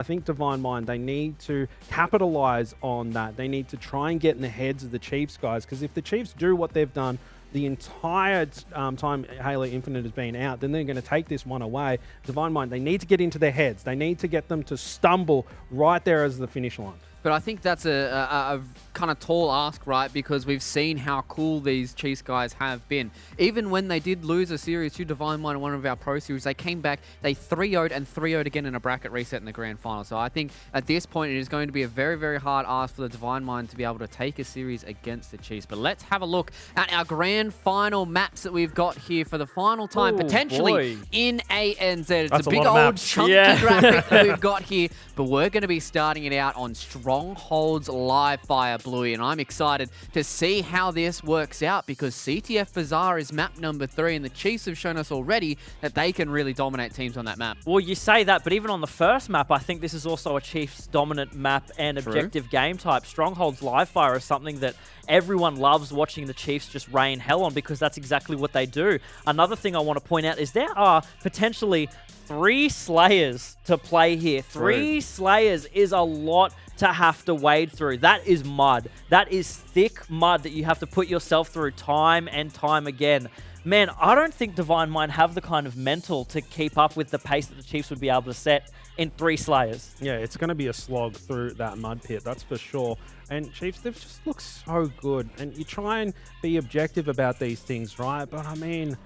think Divine Mind, they need to capitalize on that. They need to try and get in the heads of the Chiefs guys, because if the Chiefs do what they've done the entire time Halo Infinite has been out, then they're going to take this one away. Divine Mind, they need to get into their heads. They need to get them to stumble right there as the finish line. But I think that's a kind of tall ask, right? Because we've seen how cool these Chiefs guys have been. Even when they did lose a series to Divine Mind in one of our Pro Series, they came back, they 3-0'd and 3-0'd again in a bracket reset in the Grand Final. So I think at this point, it is going to be a very, very hard ask for the Divine Mind to be able to take a series against the Chiefs. But let's have a look at our Grand Final maps that we've got here for the final time, potentially in ANZ. It's That's a big old chunky graphic that we've got here, but we're going to be starting it out on Strongholds Live Fire, Bluey, and I'm excited to see how this works out because CTF Bazaar is map number 3 and the Chiefs have shown us already that they can really dominate teams on that map. Well, you say that, but even on the first map, I think this is also a Chiefs dominant map and objective game type. Strongholds Live Fire is something that everyone loves watching the Chiefs just rain hell on because that's exactly what they do. Another thing I want to point out is there are potentially 3 Slayers to play here. 3 Slayers is a lot to have to wade through. That is mud. That is thick mud that you have to put yourself through time and time again. Man, I don't think Divine Mind have the kind of mental to keep up with the pace that the Chiefs would be able to set in 3 Slayers. Yeah, it's going to be a slog through that mud pit, that's for sure. And Chiefs, they've just looked so good. And you try and be objective about these things, right? But I mean,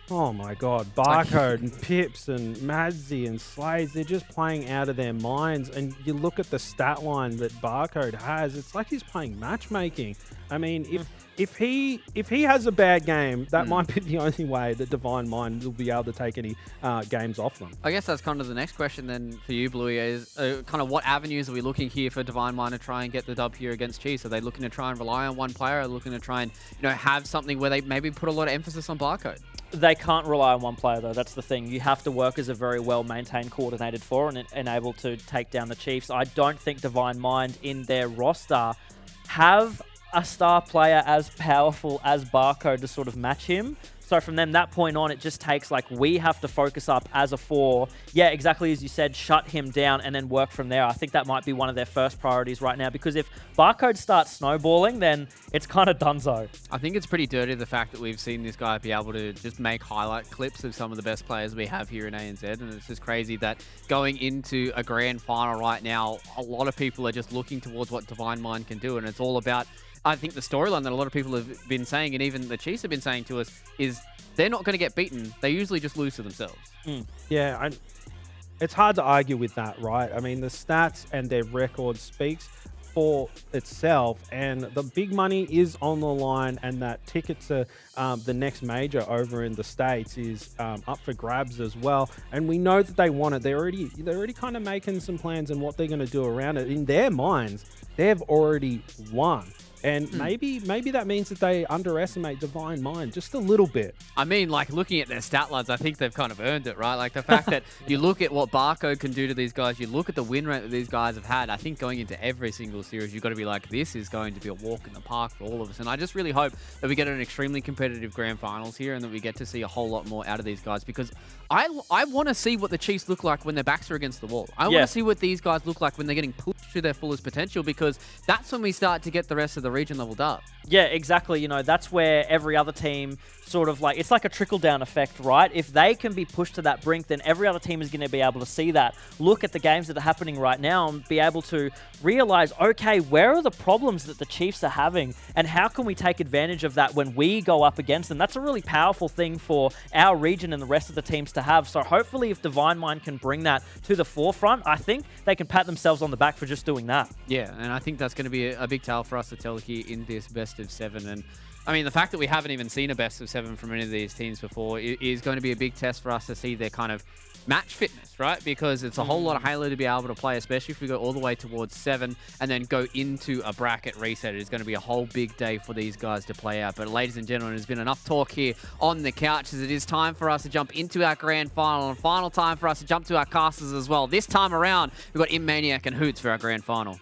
oh my God, Barcode and Pipz and Madsy and Slayz, they're just playing out of their minds. And you look at the stat line that Barcode has, it's like he's playing matchmaking. I mean, if he has a bad game, that might be the only way that Divine Mind will be able to take any games off them. I guess that's kind of the next question then for you, Bluey, is kind of what avenues are we looking here for Divine Mind to try and get the dub here against Chiefs? Are they looking to try and rely on one player? Are they looking to try and have something where they maybe put a lot of emphasis on Barcode? They can't rely on one player, though. That's the thing. You have to work as a very well-maintained, coordinated four and able to take down the Chiefs. I don't think Divine Mind in their roster have a star player as powerful as Barcode to sort of match him. So from then that point on, it just takes we have to focus up as a 4. Yeah, exactly as you said, shut him down and then work from there. I think that might be one of their first priorities right now because if Barcode starts snowballing, then it's kind of donezo. I think it's pretty dirty the fact that we've seen this guy be able to just make highlight clips of some of the best players we have here in ANZ, and it's just crazy that going into a grand final right now, a lot of people are just looking towards what Divine Mind can do, and it's all about, I think the storyline that a lot of people have been saying, and even the Chiefs have been saying to us, is they're not going to get beaten. They usually just lose to themselves. Yeah, it's hard to argue with that, right? I mean, the stats and their record speaks for itself, and the big money is on the line, and that ticket to the next major over in the States is up for grabs as well. And we know that they want it. They're already kind of making some plans and what they're going to do around it. In their minds, they've already won. And maybe that means that they underestimate Divine Mind just a little bit. I mean, looking at their stat lines, I think they've kind of earned it, right? The fact that you look at what Barcode can do to these guys, you look at the win rate that these guys have had, I think going into every single series, you've got to be like, this is going to be a walk in the park for all of us. And I just really hope that we get an extremely competitive grand finals here and that we get to see a whole lot more out of these guys because I want to see what the Chiefs look like when their backs are against the wall. I want to see what these guys look like when they're getting pushed to their fullest potential because that's when we start to get the rest of the region leveled up. Yeah, exactly. That's where every other team sort of it's like a trickle-down effect, right? If they can be pushed to that brink, then every other team is going to be able to see that, look at the games that are happening right now and be able to realize, okay, where are the problems that the Chiefs are having and how can we take advantage of that when we go up against them? That's a really powerful thing for our region and the rest of the teams to have. So hopefully if Divine Mind can bring that to the forefront, I think they can pat themselves on the back for just doing that. Yeah, and I think that's going to be a big tale for us to tell here in this best of 7. And I mean, the fact that we haven't even seen a best of 7 from any of these teams before is going to be a big test for us to see their kind of match fitness, right? Because it's a whole lot of Halo to be able to play, especially if we go all the way towards 7 and then go into a bracket reset. It is going to be a whole big day for these guys to play out. But ladies and gentlemen, there's been enough talk here on the couch as it is time for us to jump into our grand final and final time for us to jump to our casters as well. This time around, we've got Maniac and Hoots for our grand final.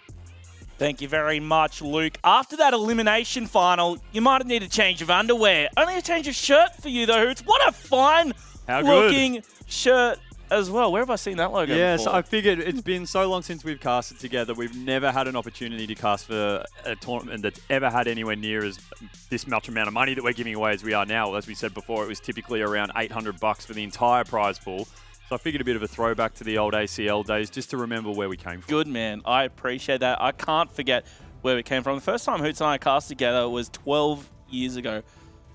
Thank you very much, Luke. After that elimination final, you might need a change of underwear. Only a change of shirt for you, though, Hoots. What a fine-looking shirt as well. Where have I seen that logo Yeah, before? so I figured it's been so long since we've casted together. We've never had an opportunity to cast for a tournament that's ever had anywhere near as this much amount of money that we're giving away as we are now. As we said before, it was typically around $800 for the entire prize pool. So I figured a bit of a throwback to the old ACL days just to remember where we came from. Good, man. I appreciate that. I can't forget where we came from. The first time Hoots and I cast together was 12 years ago.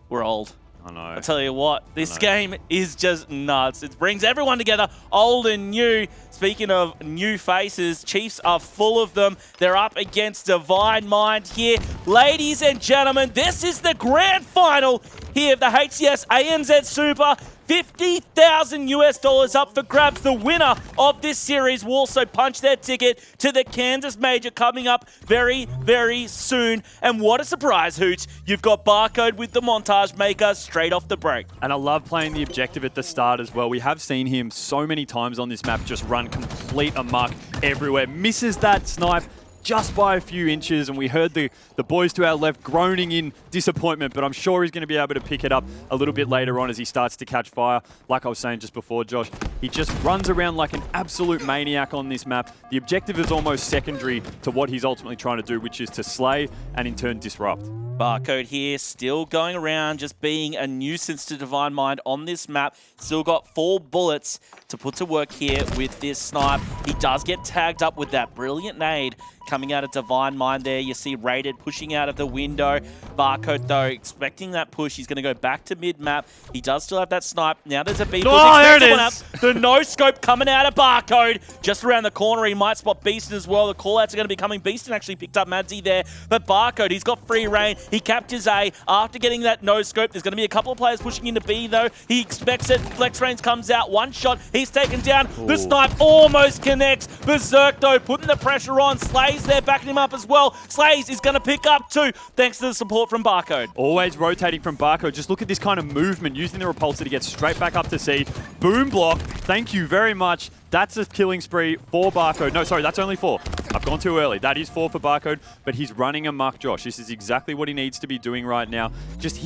We're old. I know. I tell you what, this game is just nuts. It brings everyone together, old and new. Speaking of new faces, Chiefs are full of them. They're up against Divine Mind here. Ladies and gentlemen, this is the grand final here of the HCS ANZ Super. $50,000 up for grabs. The winner of this series will also punch their ticket to the Kansas Major coming up very, very soon. And what a surprise, Hooch. You've got Barcode with the montage maker straight off the break. And I love playing the objective at the start as well. We have seen him so many times on this map just run complete amok everywhere. Misses that snipe just by a few inches, and we heard the boys to our left groaning in disappointment, but I'm sure he's going to be able to pick it up a little bit later on as he starts to catch fire. Like I was saying just before, Josh, he just runs around like an absolute maniac on this map. The objective is almost secondary to what he's ultimately trying to do, which is to slay and in turn disrupt. Barcode here, still going around, just being a nuisance to Divine Mind on this map. Still got 4 bullets to put to work here with this snipe. He does get tagged up with that brilliant nade coming out of Divine Mind there. You see Rated pushing out of the window. Barcode, though, expecting that push. He's going to go back to mid-map. He does still have that snipe. Now there's a B. Oh, there it is. The no-scope coming out of Barcode. Just around the corner, he might spot Beastn as well. The call-outs are going to be coming. Beastn actually picked up Madsy there. But Barcode, he's got free reign. He captures A. After getting that no-scope, there's going to be a couple of players pushing into B, though. He expects it. FlexRainZ comes out. One shot. He's taken down. Ooh. The snipe almost connects. BZIIRK, though, putting the pressure on. Slayz there, backing him up as well. Slayz is going to pick up too, thanks to the support from Barcode. Always rotating from Barcode. Just look at this kind of movement, using the repulsor to get straight back up to C. Boom block. Thank you very much. That's a killing spree for Barcode. No, sorry, that's only 4. I've gone too early. That is 4 for Barcode, but he's running amok, Josh. This is exactly what he needs to be doing right now. Just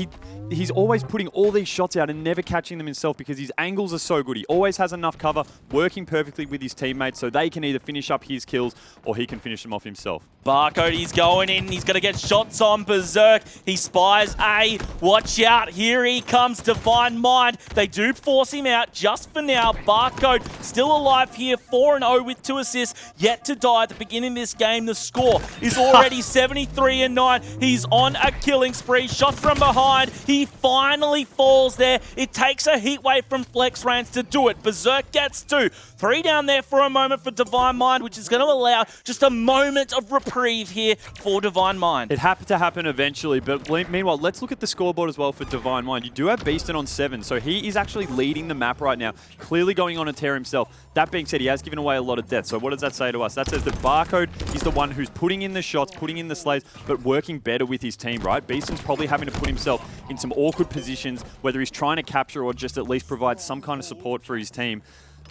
he's always putting all these shots out and never catching them himself because his angles are so good. He always has enough cover, working perfectly with his teammates so they can either finish up his kills or he can finish them off himself. Barcode, he's going in. He's going to get shots on BZIIRK. He spies A. Watch out. Here he comes. Divine Mind. They do force him out just for now. Barcode still alive here. 4-0 with 2 assists. Yet to die at the beginning of this game. The score is already 73-9. He's on a killing spree. Shots from behind. He finally falls there. It takes a heat wave from FlexRainZ to do it. BZIIRK gets 2. 3 down there for a moment for Divine Mind, which is going to allow just a moment of reprieve here for Divine Mind. It had to happen eventually, but meanwhile, let's look at the scoreboard as well for Divine Mind. You do have Beastn on 7, so he is actually leading the map right now, clearly going on a tear himself. That being said, he has given away a lot of death, so what does that say to us? That says that Barcode is the one who's putting in the shots, putting in the slays, but working better with his team, right? Beastn's probably having to put himself in some awkward positions, whether he's trying to capture or just at least provide some kind of support for his team.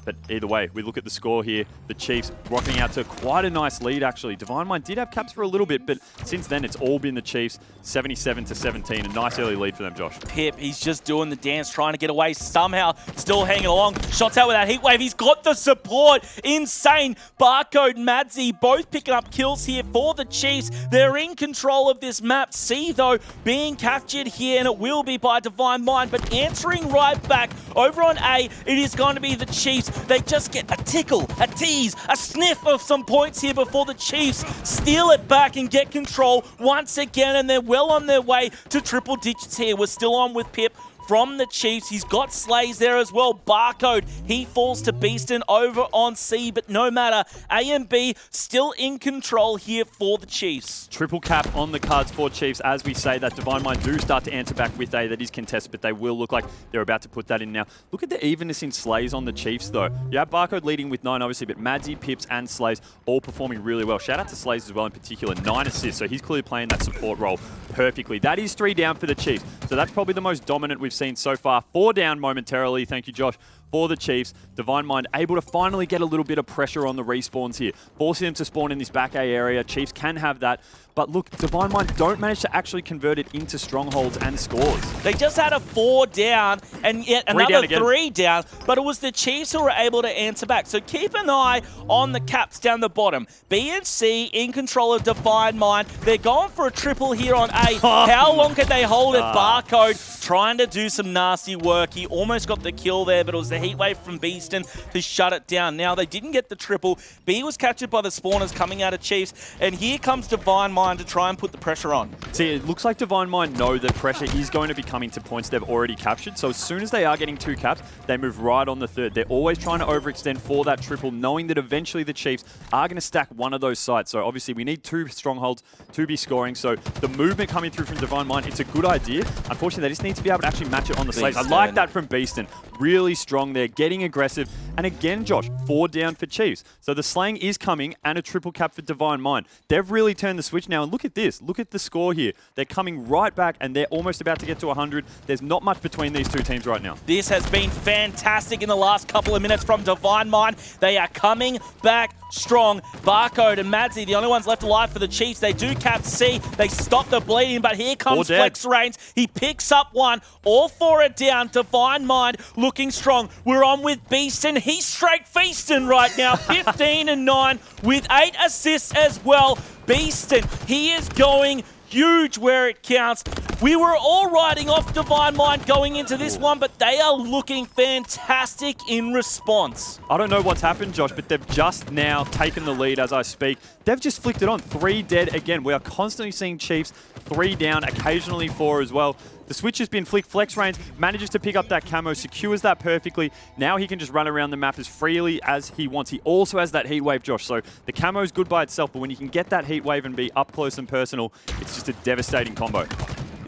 But either way, we look at the score here. The Chiefs rocking out to quite a nice lead, actually. Divine Mind did have caps for a little bit, but since then, it's all been the Chiefs. 77-17, a nice early lead for them, Josh. Pip, he's just doing the dance, trying to get away somehow. Still hanging along. Shots out with that heat wave. He's got the support. Insane. Barcode, Madsy, both picking up kills here for the Chiefs. They're in control of this map. C, though, being captured here, and it will be by Divine Mind, but answering right back over on A, it is going to be the Chiefs. They just get a tickle, a tease, a sniff of some points here before the Chiefs steal it back and get control once again, and they're well on their way to triple digits here. We're still on with Pip from the Chiefs. He's got Slayz there as well. Barcode, he falls to Beastn over on C, but no matter. A and B still in control here for the Chiefs. Triple cap on the cards for Chiefs. As we say that, Divine Mind do start to answer back with A. That is contested, but they will look like they're about to put that in now. Look at the evenness in Slayz on the Chiefs, though. You have Barcode leading with 9, obviously, but Madsy, Pipz, and Slayz all performing really well. Shout out to Slayz as well in particular. 9 assists, so he's clearly playing that support role perfectly. That is 3 down for the Chiefs. So that's probably the most dominant we've seen so far. 4 down momentarily, thank you, Josh, for the Chiefs. Divine Mind able to finally get a little bit of pressure on the respawns here, forcing them to spawn in this back A area. Chiefs can have that. But look, Divine Mind don't manage to actually convert it into strongholds and scores. They just had a 4 down and yet another 3 down, but it was the Chiefs who were able to answer back. So keep an eye on the caps down the bottom. B and C in control of Divine Mind. They're going for a triple here on A. How long can they hold it? Barcode trying to do some nasty work. He almost got the kill there, but it was the heatwave from Beastn to shut it down. Now, they didn't get the triple. B was captured by the spawners coming out of Chiefs, and here comes Divine Mind to try and put the pressure on. See, it looks like Divine Mind know that pressure is going to be coming to points they've already captured. So as soon as they are getting 2 caps, they move right on the 3rd. They're always trying to overextend for that triple, knowing that eventually the Chiefs are going to stack one of those sites. So obviously we need 2 strongholds to be scoring. So the movement coming through from Divine Mind, it's a good idea. Unfortunately, they just need to be able to actually match it on the Slayz. I like that from Beastn. Really strong there, getting aggressive. And again, Josh, 4 down for Chiefs. So the slaying is coming and a triple cap for Divine Mind. They've really turned the switch now. And look at this. Look at the score here. They're coming right back and they're almost about to get to 100. There's not much between these 2 teams right now. This has been fantastic in the last couple of minutes from Divine Mind. They are coming back strong. Barcode and Madsy, the only ones left alive for the Chiefs. They do cap C. They stop the bleeding, but here comes FlexRainZ. He picks up 1. All 4 are down. Divine Mind looking strong. We're on with Beastn. He's straight feasting right now. 15-9 with 8 assists as well. Beastn, he is going huge where it counts. We were all riding off Divine Mind going into this one, but they are looking fantastic in response. I don't know what's happened, Josh, but they've just now taken the lead as I speak. They've just flicked it on. 3 dead again. We are constantly seeing Chiefs 3 down, occasionally 4 as well. The switch has been flicked. FlexRainZ manages to pick up that camo, secures that perfectly. Now he can just run around the map as freely as he wants. He also has that heat wave, Josh. So the camo is good by itself, but when you can get that heat wave and be up close and personal, it's just a devastating combo.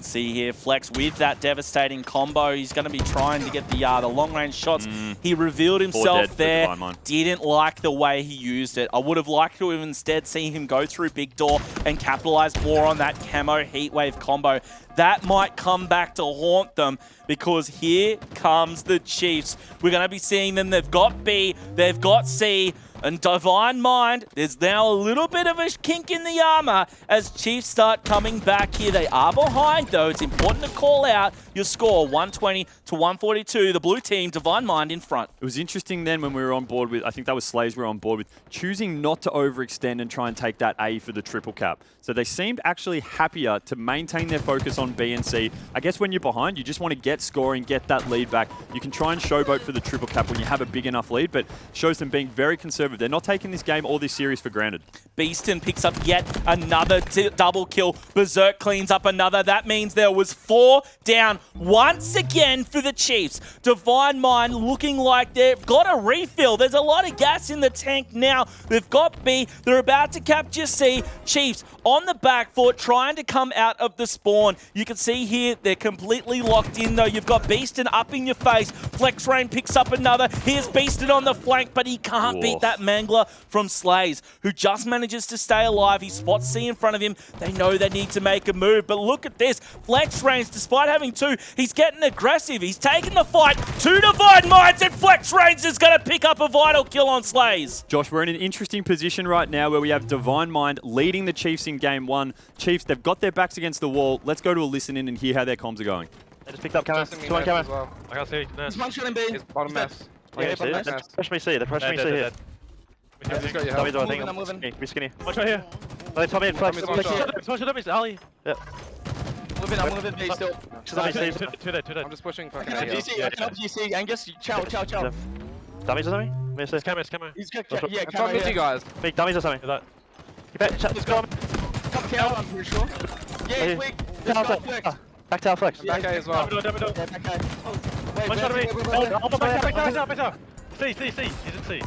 See here, Flex with that devastating combo. He's going to be trying to get the long-range shots. He revealed himself there. Didn't like the way he used it. I would have liked to have instead seen him go through big door and capitalize more on that camo heatwave combo. That might come back to haunt them because here comes the Chiefs. We're going to be seeing them. They've got B, they've got C, and Divine Mind, there's now a little bit of a kink in the armor as Chiefs start coming back here. They are behind, though. It's important to call out your score, 120 to 142. The blue team, Divine Mind, in front. It was interesting then when we were on board with, I think that was Slayz we were on board with, choosing not to overextend and try and take that A for the triple cap. So they seemed actually happier to maintain their focus on B and C. I guess when you're behind, you just want to get scoring, get that lead back. You can try and showboat for the triple cap when you have a big enough lead, but shows them being very conservative. They're not taking this game or this series for granted. Beastn picks up yet another double kill. BZIIRK cleans up another. That means there was 4 down once again for the Chiefs. Divine Mind looking like they've got a refill. There's a lot of gas in the tank now. They've got B. They're about to capture C. Chiefs on the back foot trying to come out of the spawn. You can see here they're completely locked in though. You've got Beastn up in your face. FlexRainZ picks up another. Here's Beastn on the flank, but he can't beat that mangler from Slayz, who just manages to stay alive. He spots C in front of him. They know they need to make a move, but look at this. FlexRainZ, despite having 2, he's getting aggressive. He's taking the fight to Divine Minds, and FlexRainZ is going to pick up a vital kill on Slayz. Josh, we're in an interesting position right now where we have Divine Mind leading the Chiefs in game 1. Chiefs, they've got their backs against the wall. Let's go to a listen in and hear how their comms are going. They just picked up camera. 2 on camera. Well. I can't see. There's one shot in B. It's bottom mess. Yeah, they're pushing me C. They're pushing me C here. I'm moving. Be skinny. Watch right here. No, Tommy and Flex. Someone should have missed Ali. Yeah. I'm moving B still. Two there. I'm just pushing fucking I can have GC, I can have GC, Angus, chow. Dummies or something? It's camera. He's good, yeah, yeah, Come with you guys. Big dummies or something? That. You bet. Let's go. Come tail, I'm pretty sure. Yeah, he's weak. Let's go, Flex. Back tail Flex. Back A as well. Yeah, back A. One shot of me. Back down. C. He's in C.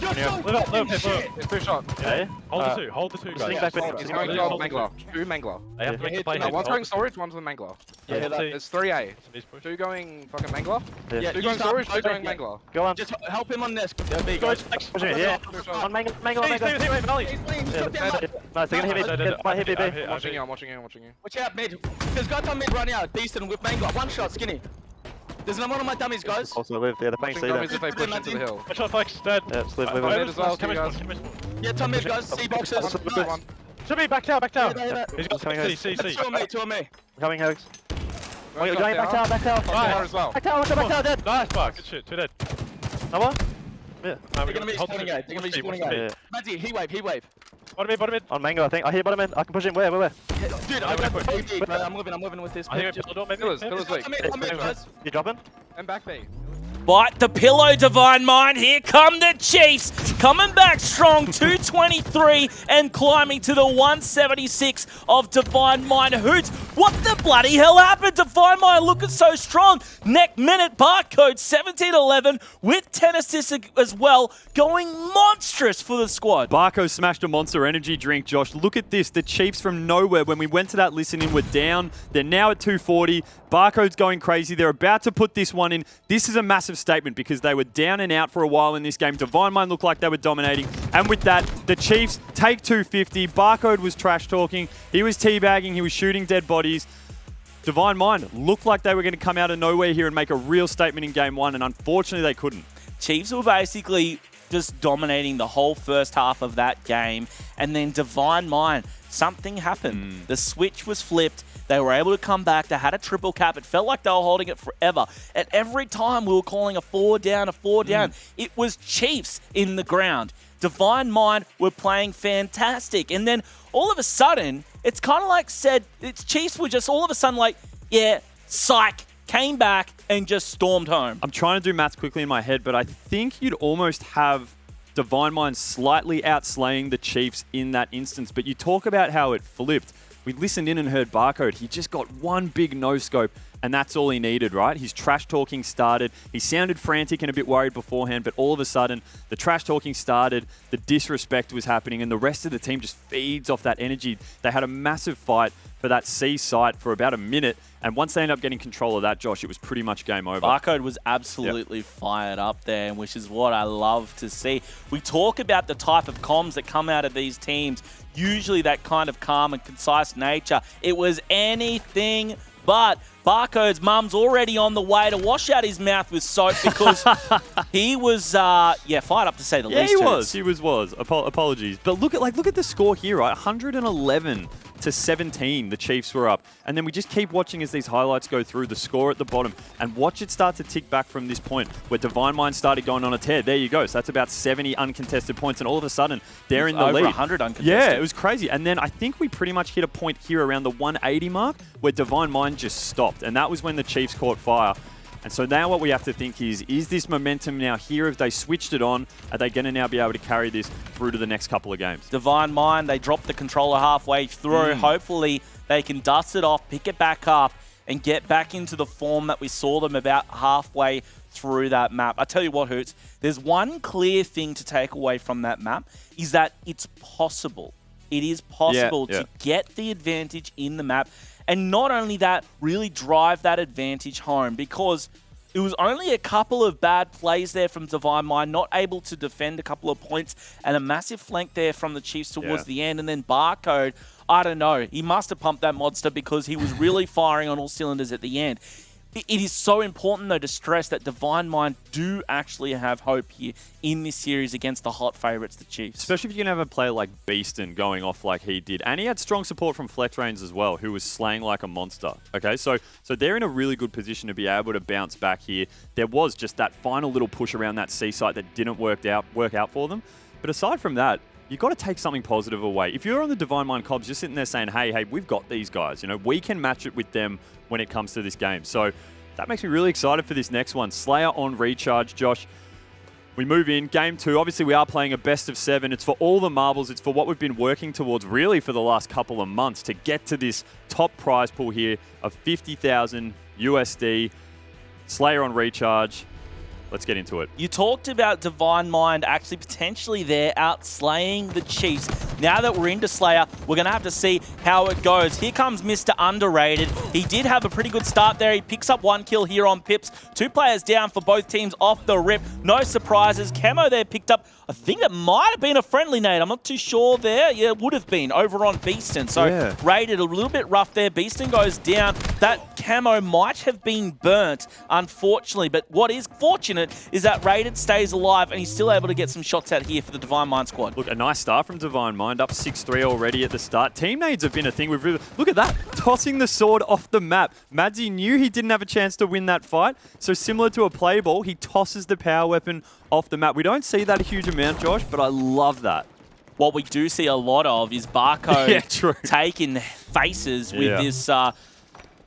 It's 2 shots. Okay. Hold the 2 guys. He's going gold mangler. 2 mangler. They have to make the play. One's going storage, one's with mangler. Yeah, it's 3A. 2 going fucking mangler. Yeah, 2 going storage, 2 going mangler. Go on. Just help him on this. Yeah, Yeah. On mangle. Nice, they're gonna hit me. Might hit me, B. I'm watching you. Watch out, mid. There's guys on mid running out. Beastn with Mango. 1 shot, skinny. There's another one of my dummies, guys. Also live, yeah, they're playing C Dummies there. if they push into the hill. Watch out, Flex, dead. Yeah, just live, live, I live. mid as well, two guys. Yeah, top mid, guys. C boxes. One. Should be back down, back down. Yeah. He's got Coming, C. Two on me, two on me. Coming, Hogs. One Going got back tower, back tower. Fire as well. Back tower, back tower, dead. Nice, Bark. Good shit, two dead. Another one? Yeah. They're gonna be spawning out. They're gonna be spawning out. Yeah. Madsy, heat wave. Bottom mid. On Mango, I think. I hear bottom end. I can push him. Where? Dude, I got the deep, but I'm moving with this. I think we pillar maybe. Pillars weak. Come in, guys. You dropping? And back B. Bite the pillow, Divine Mind. Here come the Chiefs. Coming back strong, 223 and climbing to the 176 of Divine Mind. Hoots, what the bloody hell happened? Divine Mind looking so strong. Next minute, Barcode 17-11 with 10 assists as well. Going monstrous for the squad. Barco smashed a Monster Energy drink, Josh. Look at this. The Chiefs from nowhere, when we went to that listen-in, were down. They're now at 240. Barcode's going crazy. They're about to put this one in. This is a massive statement because they were down and out for a while in this game. Divine Mind looked like they were dominating. And with that, the Chiefs take 250. Barcode was trash talking. He was teabagging. He was shooting dead bodies. Divine Mind looked like they were going to come out of nowhere here and make a real statement in game one. And unfortunately, they couldn't. Chiefs were basically just dominating the whole first half of that game. And then Divine Mind, something happened. The switch was flipped. They were able to come back. They had a triple cap. It felt like they were holding it forever. And every time we were calling a 4 down, it was Chiefs in the ground. Divine Mind were playing fantastic. And then all of a sudden, it's kind of like it's Chiefs were just all of a sudden like, yeah, psych, came back and just stormed home. I'm trying to do maths quickly in my head, but I think you'd almost have Divine Mind slightly outslaying the Chiefs in that instance. But you talk about how it flipped. We listened in and heard Barcode. He just got one big no-scope, and that's all he needed, right? His trash talking started. He sounded frantic and a bit worried beforehand, but all of a sudden, the trash talking started, the disrespect was happening, and the rest of the team just feeds off that energy. They had a massive fight for that C site for about a minute, and once they ended up getting control of that, Josh, it was pretty much game over. Barcode was absolutely fired up there, which is what I love to see. We talk about the type of comms that come out of these teams, usually that kind of calm and concise nature. It was anything but. Barcode's mum's already on the way to wash out his mouth with soap because he was, fired up to say the least. He was. Apologies. But look at the score here, right? 111 to 17, the Chiefs were up. And then we just keep watching as these highlights go through, the score at the bottom, and watch it start to tick back from this point where Divine Mind started going on a tear. There you go. So that's about 70 uncontested points, and all of a sudden, they're in the lead. Over 100 uncontested. Yeah, it was crazy. And then I think we pretty much hit a point here around the 180 mark where Divine Mind just stopped. And that was when the Chiefs caught fire. And so now what we have to think is this momentum now here? If they switched it on, are they going to now be able to carry this through to the next couple of games? Divine Mind, they dropped the controller halfway through. Hopefully they can dust it off, pick it back up, and get back into the form that we saw them about halfway through that map. I tell you what, Hoots, there's one clear thing to take away from that map, is that it's possible. It is possible to get the advantage in the map. And not only that, really drive that advantage home, because it was only a couple of bad plays there from Divine Mind, not able to defend a couple of points, and a massive flank there from the Chiefs towards the end. And then Barcode, I don't know, he must have pumped that monster because he was really firing on all cylinders at the end. It is so important, though, to stress that Divine Mind do actually have hope here in this series against the hot favourites, the Chiefs. Especially if you can have a player like Beastn going off like he did. And he had strong support from FlexRainZ as well, who was slaying like a monster. Okay, so they're in a really good position to be able to bounce back here. There was just that final little push around that C site that didn't work out for them. But aside from that, you've got to take something positive away. If you're on the Divine Mind Cobs, you're sitting there saying, hey, we've got these guys. You know, we can match it with them when it comes to this game. So that makes me really excited for this next one. Slayer on Recharge, Josh. We move in. Game 2. Obviously, we are playing a best of 7. It's for all the marbles. It's for what we've been working towards really for the last couple of months to get to this top prize pool here of 50,000 USD. Slayer on Recharge. Let's get into it. You talked about Divine Mind actually potentially there outslaying the Chiefs. Now that we're into Slayer, we're going to have to see how it goes. Here comes Mr. Underrated. He did have a pretty good start there. He picks up 1 kill here on Pipz. 2 players down for both teams off the rip. No surprises. Camo there picked up I think that might have been a friendly nade. I'm not too sure there. Yeah, it would have been over on Beastn. So rated a little bit rough there. Beastn goes down. That camo might have been burnt, unfortunately. But what is fortunate is that Rated stays alive and he's still able to get some shots out here for the Divine Mind squad. Look, a nice start from Divine Mind, up 6-3 already at the start. Team nades have been a thing. Look at that, tossing the sword off the map. Madsy knew he didn't have a chance to win that fight. So similar to a play ball, he tosses the power weapon off the map. We don't see that a huge amount, Josh, but I love that. What we do see a lot of is Barcode taking faces with this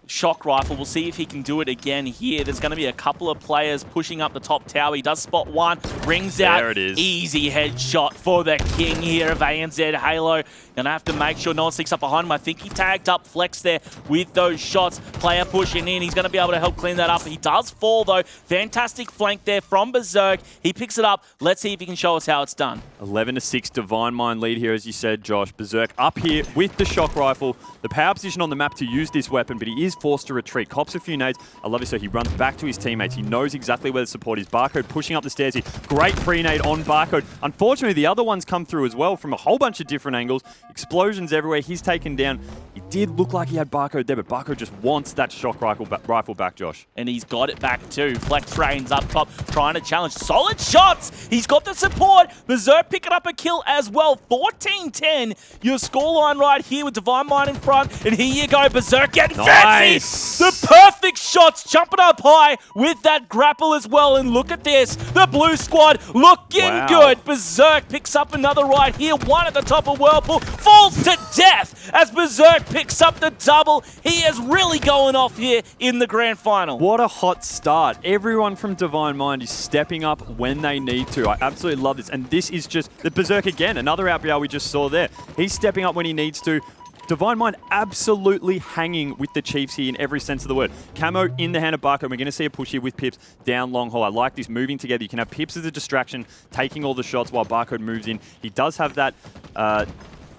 shock rifle. We'll see if he can do it again here. There's going to be a couple of players pushing up the top tower. He does spot one, rings out. There it is. Easy headshot for the king here of ANZ Halo. Gonna have to make sure no one sneaks up behind him. I think he tagged up Flex there with those shots. Player pushing in. He's gonna be able to help clean that up. He does fall though. Fantastic flank there from BZIIRK. He picks it up. Let's see if he can show us how it's done. 11-6 Divine Mind lead here, as you said, Josh. BZIIRK up here with the shock rifle. The power position on the map to use this weapon, but he is forced to retreat. Cops a few nades. I love it. So he runs back to his teammates. He knows exactly where the support is. Barcode pushing up the stairs here. Great pre-nade on Barcode. Unfortunately, the other ones come through as well from a whole bunch of different angles. Explosions everywhere. He's taken down. It did look like he had Barcode there, but Barcode just wants that shock rifle back, Josh. And he's got it back too. FlexRainZ up top, trying to challenge. Solid shots! He's got the support. BZIIRK picking up a kill as well. 14-10. Your scoreline right here with Divine Mind in front. And here you go, BZIIRK getting fancy! The perfect shots, jumping up high with that grapple as well. And look at this. The blue squad looking good. BZIIRK picks up another right here. One at the top of Whirlpool. Falls to death as BZIIRK picks up the double. He is really going off here in the grand final. What a hot start. Everyone from Divine Mind is stepping up when they need to. I absolutely love this. And this is just the BZIIRK again. Another outBL we just saw there. He's stepping up when he needs to. Divine Mind absolutely hanging with the Chiefs here in every sense of the word. Camo in the hand of Barcode. We're going to see a push here with Pipz down long haul. I like this, moving together. You can have Pipz as a distraction, taking all the shots while Barcode moves in. He does have that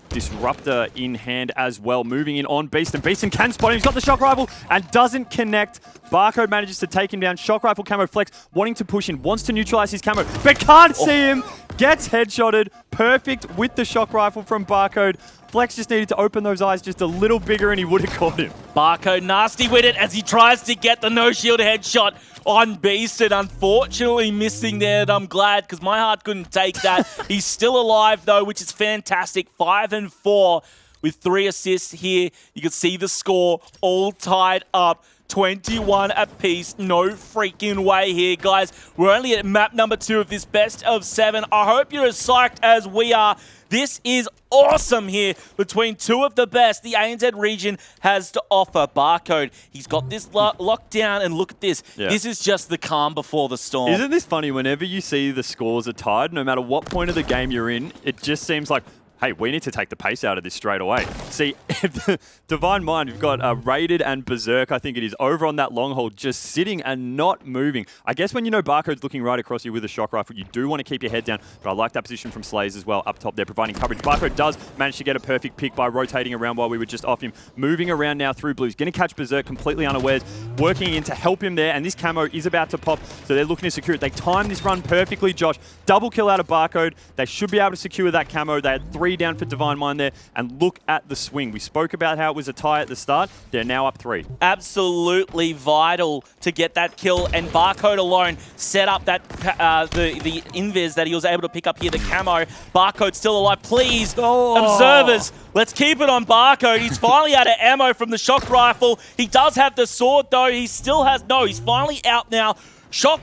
disruptor in hand as well, moving in on Beastn. Beastn can spot him. He's got the shock rifle and doesn't connect. Barcode manages to take him down. Shock rifle, camo, flex, wanting to push in, wants to neutralize his camo, but can't see him. Gets headshotted. Perfect with the shock rifle from Barcode. Flex just needed to open those eyes just a little bigger and he would have caught him. Barcode nasty with it as he tries to get the no-shield headshot on Beastn. Unfortunately missing there, and I'm glad because my heart couldn't take that. He's still alive though, which is fantastic. 5-4 with 3 assists here. You can see the score all tied up. 21 apiece. No freaking way here, guys. We're only at map number 2 of this best of 7. I hope you're as psyched as we are. This is awesome here between 2 of the best the ANZ region has to offer. Barcode, he's got this locked down, and look at this. Yeah. This is just the calm before the storm. Isn't this funny? Whenever you see the scores are tied, no matter what point of the game you're in, it just seems like, hey, we need to take the pace out of this straight away. See, Divine Mind, we've got Rated and BZIIRK, I think it is, over on that long haul, just sitting and not moving. I guess when you know Barcode's looking right across you with a shock rifle, you do want to keep your head down, but I like that position from Slayz as well, up top there, providing coverage. Barcode does manage to get a perfect pick by rotating around while we were just off him. Moving around now through blue. He's going to catch BZIIRK completely unawares, working in to help him there, and this camo is about to pop, so they're looking to secure it. They timed this run perfectly, Josh. Double kill out of Barcode. They should be able to secure that camo. They had 3 down for Divine Mind there, and look at the swing. We spoke about how it was a tie at the start. They're now up 3. Absolutely vital to get that kill, and Barcode alone set up that the invis that he was able to pick up here, the camo. Barcode still alive. Please, observers, let's keep it on Barcode. He's finally out of ammo from the shock rifle. He does have the sword though. He still has, no, he's finally out now. Sword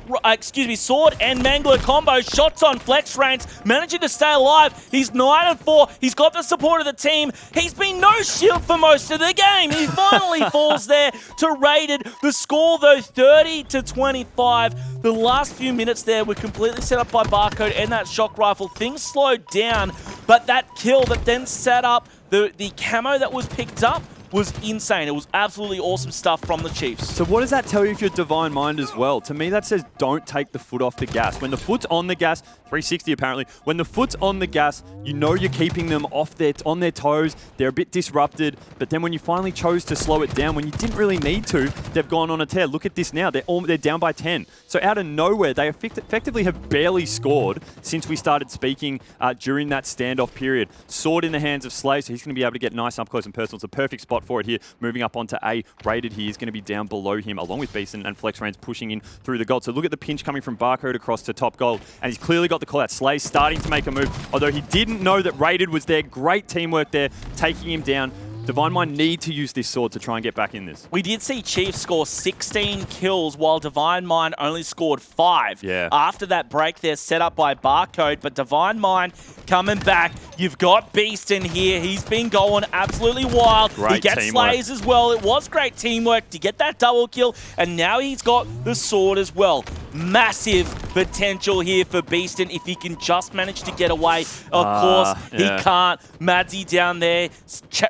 and Mangler combo. Shots on FlexRainZ, managing to stay alive. He's 9-4. He's got the support of the team. He's been no shield for most of the game. He finally falls there to Rated. The score though, 30-25. The last few minutes there were completely set up by Barcode and that shock rifle. Things slowed down, but that kill that then set up the camo that was picked up was insane. It was absolutely awesome stuff from the Chiefs. So what does that tell you if you're Divine Mind as well? To me, that says don't take the foot off the gas. When the foot's on the gas, 360 apparently, when the foot's on the gas, you know you're keeping them on their toes. They're a bit disrupted, but then when you finally chose to slow it down, when you didn't really need to, they've gone on a tear. Look at this now. They're down by 10. So out of nowhere, they effectively have barely scored since we started speaking during that standoff period. Sword in the hands of Slayz, so he's going to be able to get nice up close and personal. It's a perfect spot for it here. Moving up onto A. Rated here is going to be down below him, along with Beastn and FlexRainZ pushing in through the gold. So look at the pinch coming from Barcode across to top gold, and he's clearly got the call out. Slayz starting to make a move, although he didn't know that Rated was there. Great teamwork there, taking him down. Divine Mind need to use this sword to try and get back in this. We did see Chiefs score 16 kills while Divine Mind only scored 5. Yeah. After that break there set up by Barcode, but Divine Mind coming back. You've got Beastn here. He's been going absolutely wild. Great he gets teamwork. Slayz as well. It was great teamwork to get that double kill, and now he's got the sword as well. Massive potential here for Beastn if he can just manage to get away. Of course, yeah. he can't. Madsy down there.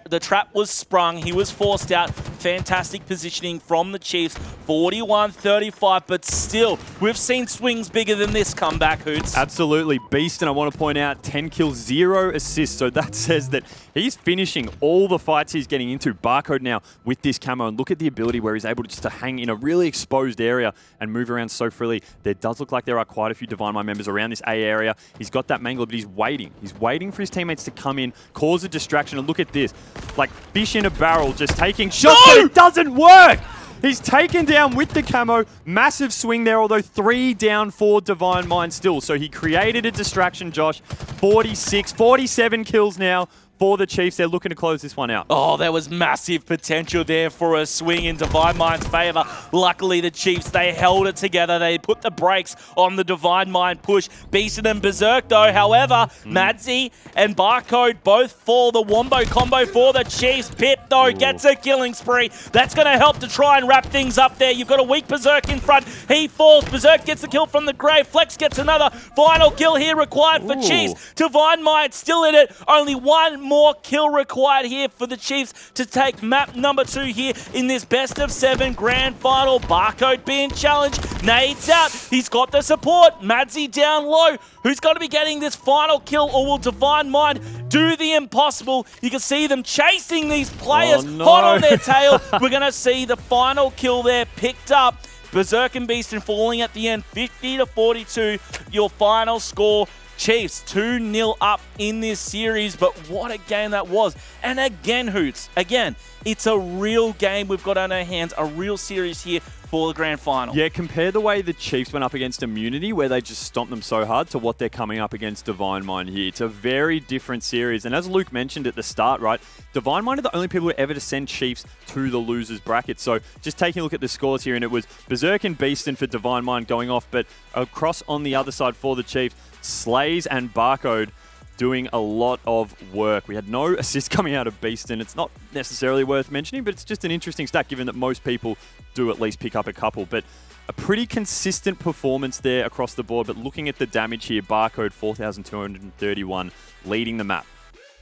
The trap was sprung. He was forced out. Fantastic positioning from the Chiefs. 41-35, but still, we've seen swings bigger than this comeback, Hoots. Absolutely. Beastn, I want to point out, 10 kills, 0 assists. So that says that he's finishing all the fights he's getting into. Barcode now with this camo, and look at the ability where he's able to just to hang in a really exposed area and move around so freely. There does look like there are quite a few Divine Mind members around this A area. He's got that mangler, but he's waiting. He's waiting for his teammates to come in, cause a distraction, and look at this. Like fish in a barrel, just taking shots, but it doesn't work! He's taken down with the camo. Massive swing there, although 3 down for Divine Mind still. So he created a distraction, Josh. 46, 47 kills now for the Chiefs. They're looking to close this one out. Oh, there was massive potential there for a swing in Divine Mind's favor. Luckily, the Chiefs, they held it together. They put the brakes on the Divine Mind push. Beastn and BZIIRK, though, however, Madsy and Barcode both fall. The wombo combo for the Chiefs. Pip, though, gets a killing spree. That's going to help to try and wrap things up there. You've got a weak BZIIRK in front. He falls. BZIIRK gets the kill from the grave. Flex gets another. Final kill here required for Chiefs. Divine Mind still in it. Only one more kill required here for the Chiefs to take map number 2 here in this best of 7 grand final. Barcode being challenged. Nades out. He's got the support. Madsy down low. Who's going to be getting this final kill, or will Divine Mind do the impossible? You can see them chasing these players hot on their tail. We're going to see the final kill there picked up. BZIIRK and Beastn falling at the end, 50-42. Your final score. Chiefs 2-0 up in this series, but what a game that was. And again, Hoots, again, it's a real game we've got on our hands, a real series here for the grand final. Yeah, compare the way the Chiefs went up against Immunity, where they just stomped them so hard, to what they're coming up against Divine Mind here. It's a very different series. And as Luke mentioned at the start, right, Divine Mind are the only people ever to send Chiefs to the losers bracket. So just taking a look at the scores here, and it was BZIIRK and Beastn for Divine Mind going off, but across on the other side for the Chiefs, Slayz and Barcode doing a lot of work. We had no assist coming out of Beastn. It's not necessarily worth mentioning, but it's just an interesting stat given that most people do at least pick up a couple. But a pretty consistent performance there across the board. But looking at the damage here, Barcode 4,231 leading the map.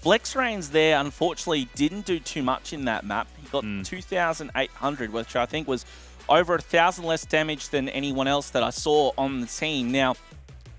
FlexRainZ there, unfortunately, didn't do too much in that map. He got 2,800, which I think was over 1,000 less damage than anyone else that I saw on the team. Now,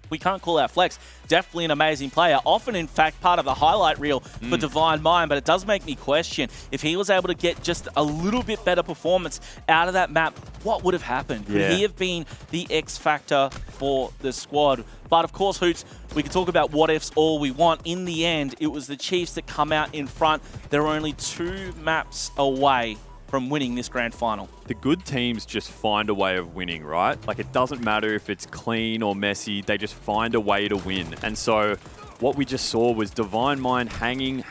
we can't call out Flex. Definitely an amazing player. Often, in fact, part of the highlight reel for Divine Mind, but it does make me question if he was able to get just a little bit better performance out of that map, what would have happened? Could he have been the X factor for the squad? But of course, Hoots, we can talk about what ifs all we want. In the end, it was the Chiefs that come out in front. They're only 2 maps away from winning this grand final. The good teams just find a way of winning, right? Like, it doesn't matter if it's clean or messy, they just find a way to win. And so what we just saw was Divine Mind hanging.